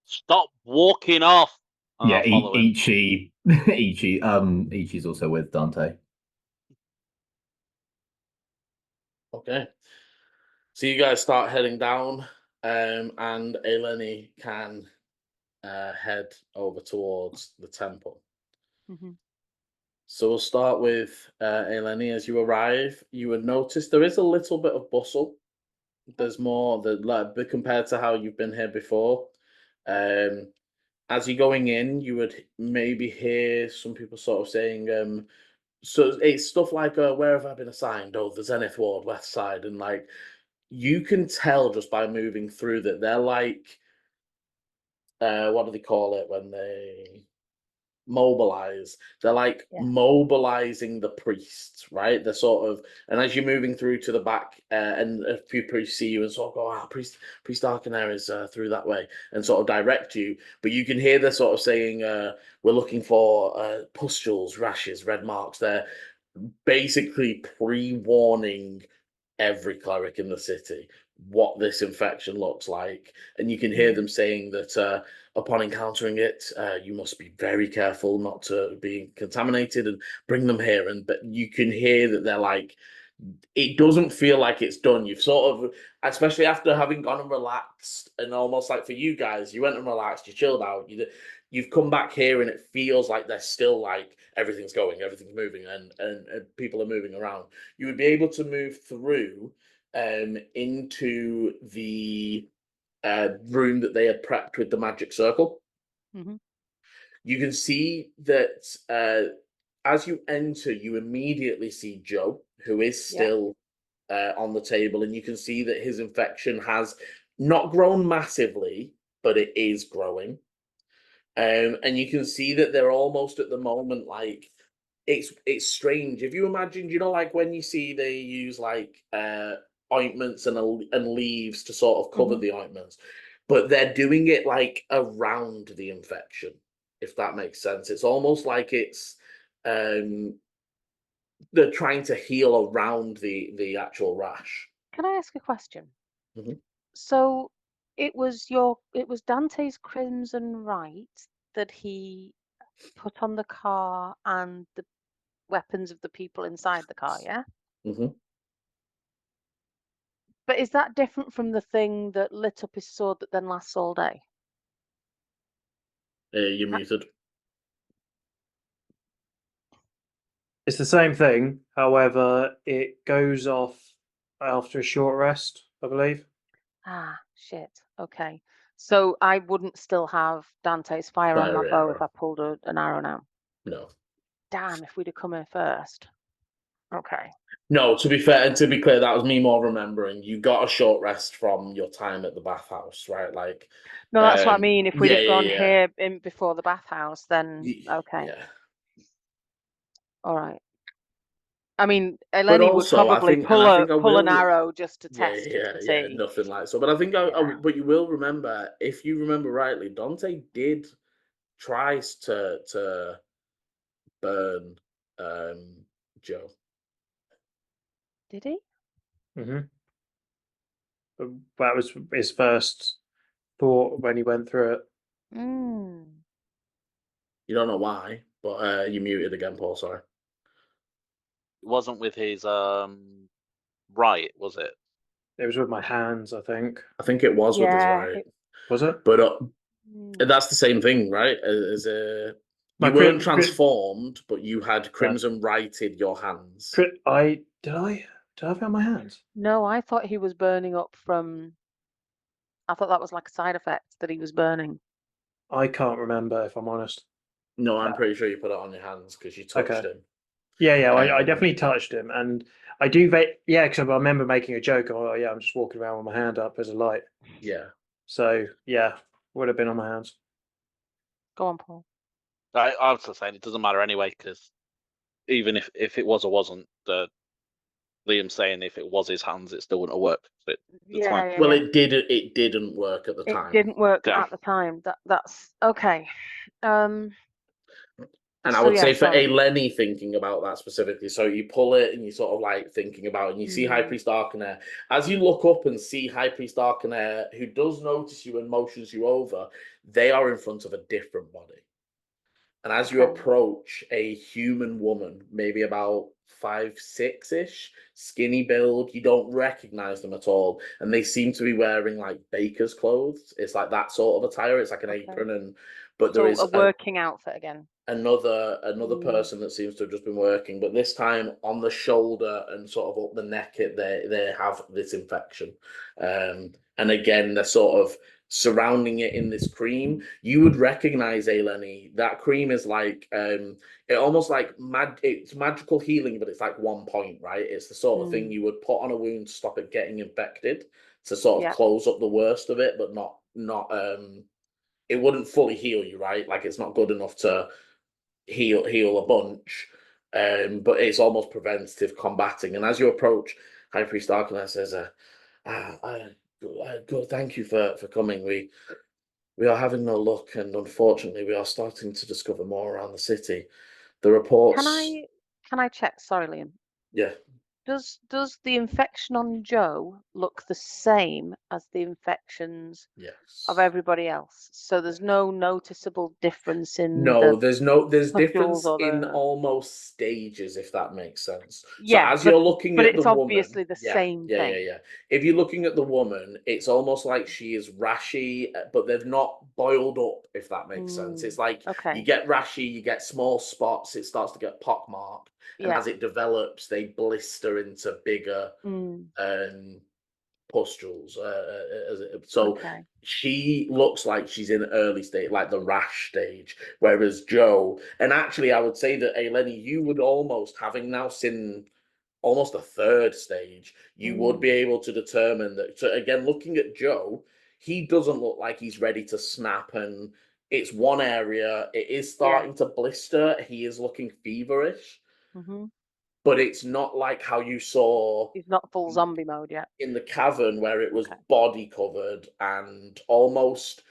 S3: Stop walking off.
S4: yeah,
S3: I'll follow him.
S4: Ichi's also with Dante.
S1: Okay. So you guys start heading down, and Eleni can head over towards the temple.
S5: Mm-hmm.
S1: So we'll start with Eleni. As you arrive, you would notice there is a little bit of bustle. There's more that like compared to how you've been here before. As you're going in, you would maybe hear some people sort of saying, so it's stuff like, where have I been assigned? Oh, the Zenith Ward, West Side, and like you can tell just by moving through that they're like, what do they call it when they mobilize? They're like
S5: Yeah.
S1: mobilizing the priests, right? They're sort of, and as you're moving through to the back, and a few priests see you and sort of go, "Ah, priest Arcaner is through that way," and sort of direct you. But you can hear they're sort of saying, "We're looking for pustules, rashes, red marks." They're basically pre-warning every cleric in the city what this infection looks like, and you can hear them saying that upon encountering it, you must be very careful not to be contaminated and bring them here. And but you can hear that they're like, it doesn't feel like it's done. You've sort of, especially after having gone and relaxed, and almost like for you guys, you went and relaxed, you chilled out, you've come back here, and it feels like they're still like everything's going, everything's moving, and people are moving around. You would be able to move through into the room that they had prepped with the magic circle.
S5: Mhm.
S1: You can see that as you enter, you immediately see Joe, who is
S5: Yeah.
S1: still on the table, and you can see that his infection has not grown massively, but it is growing. And you can see that they're almost at the moment like it's strange. If you imagine, like when you see they use like ointments and leaves to sort of cover
S5: Mhm.
S1: the ointments, but they're doing it like around the infection, if that makes sense. It's almost like it's um they're trying to heal around the actual rash.
S5: Can I ask a question?
S1: Mhm.
S5: So it was Dante's Crimson Rite that he put on the car and the weapons of the people inside the car, yeah?
S1: Mhm.
S5: But is that different from the thing that lit up his sword that then lasts all day?
S1: You're
S5: Ha-
S1: muted.
S2: It's the same thing. However, it goes off after a short rest, I believe.
S5: Ah, shit. Okay. So I wouldn't still have Dante's fire on my
S1: Fiery
S5: bow if
S1: arrow.
S5: I pulled an arrow now.
S1: No.
S5: Damn, if we'd have come here first. Okay.
S1: No, to be fair and to be clear, that was me more remembering. You got a short rest from your time at the bathhouse, right? Like,
S5: No, that's what I mean. If we'd
S1: yeah,
S5: have gone
S1: yeah,
S5: here in before the bathhouse, then okay.
S1: yeah.
S5: All right. I mean,
S1: But
S5: Eleni would
S1: also, I
S5: probably
S1: think, and I think I
S5: pull an
S1: will.
S5: arrow just to
S1: Yeah,
S5: test it
S1: yeah,
S5: and
S1: yeah.
S5: see.
S1: Nothing like so. But I think,
S5: Yeah.
S1: but you will remember, if you remember rightly, Dante did tries to burn Joe.
S5: Did he?
S2: Mm-hmm. That was his first thought when he went through it.
S5: Mm.
S1: You don't know why, but you muted again, Paul. Sorry.
S3: It wasn't with his right, was it?
S2: It was with my hands, I think.
S1: I think it was with his
S5: Yeah.
S1: right,
S2: Was it?
S1: but
S5: Mm.
S1: that's the same thing, right? As
S2: My
S1: you weren't transformed, but you had crimson righted your hands.
S2: did I have it on my hands?
S5: No, I thought he was burning up from. I thought that was like a side effect that he was burning.
S2: I can't remember, if I'm honest.
S1: No, I'm pretty sure you put it on your hands because you touched
S2: Okay.
S1: him.
S2: Yeah, I
S1: Um,
S2: definitely touched him, and I do. Yeah, because I remember making a joke. Oh, yeah, I'm just walking around with my hand up as a light.
S1: Yeah.
S2: So yeah, would have been on my hands.
S5: Go on, Paul.
S3: I was just saying it doesn't matter anyway, because even if it was or wasn't, Liam saying if it was his hands, it still wouldn't have worked. So it's fine.
S5: Yeah.
S1: Well, it didn't work at the
S5: It
S1: time.
S5: didn't work
S3: Yeah.
S5: at the time. That's okay.
S1: And I
S5: So
S1: would
S5: yeah,
S1: say for
S5: sorry.
S1: Lenny thinking about that specifically, so you pull it and you sort of like thinking about it, and you see High Priest Arcaner. As you look up and see High Priest Arcaner, who does notice you and motions you over, they are in front of a different body. And as you
S5: Okay.
S1: approach a human woman, maybe about 5'6" ish, skinny build, you don't recognize them at all. And they seem to be wearing like baker's clothes. It's like that sort of attire. It's like an
S5: Okay.
S1: apron, but there
S5: So
S1: is
S5: a working outfit again.
S1: another person that seems to have just been working, but this time on the shoulder and sort of up the neck, they have this infection, and again they're sort of surrounding it in this cream. You would recognize, Eleni, that cream is like it almost like it's magical healing, but it's like 1 point, right? It's the sort of thing you would put on a wound to stop it getting infected, to sort of close up the worst of it, but not it wouldn't fully heal you, right? Like it's not good enough to heal a bunch, but it's almost preventative combating. And as you approach, High Priest Arcanine says, good, thank you for coming. We are having no luck, and unfortunately we are starting to discover more around the city. The reports...
S5: Can I check? Sorry, Liam.
S1: Yeah.
S5: Does the infection on Joe look the same as the infections of everybody else? So there's no noticeable difference in
S1: there's difference in almost stages, if that makes sense. So as you're looking at the woman,
S5: it's obviously the same thing.
S1: Yeah. If you're looking at the woman, it's almost like she is rashy, but they've not boiled up, if that makes sense. It's like you get rashy, you get small spots, it starts to get pockmarked, and as it develops, they blister into bigger pustules. So she looks like she's in early stage, like the rash stage, whereas Joe, and actually I would say that, Eleni, you would almost, having now seen almost a third stage, you would be able to determine that. So again, looking at Joe, he doesn't look like he's ready to snap, and it's one area, it is starting to blister, he is looking feverish. But it's not like how you saw...
S5: He's not full zombie mode yet.
S1: In the cavern, where it was body covered and almost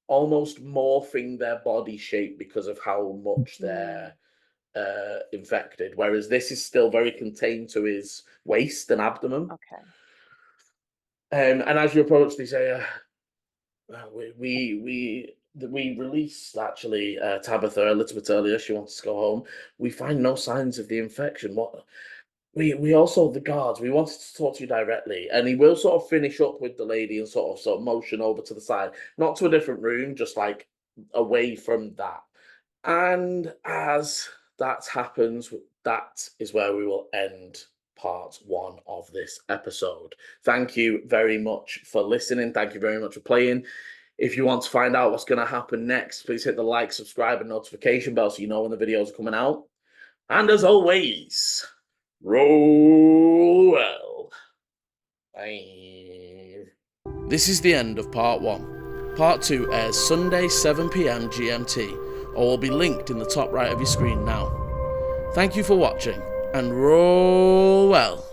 S1: morphing their body shape because of how much they're infected. Whereas this is still very contained to his waist and abdomen. And as you approach, they say, we released, actually, Tabitha a little bit earlier. She wanted to go home. We find no signs of the infection. What? We also, the guards, we wanted to talk to you directly. And he will sort of finish up with the lady and sort of motion over to the side, not to a different room, just like away from that. And as that happens, that is where we will end part 1 of this episode. Thank you very much for listening. Thank you very much for playing. If you want to find out what's going to happen next, please hit the like, subscribe, and notification bell so you know when the videos are coming out. And as always, roll well. Bye. This is the end of part 1. Part 2 airs Sunday 7 PM GMT, or will be linked in the top right of your screen now. Thank you for watching, and roll well.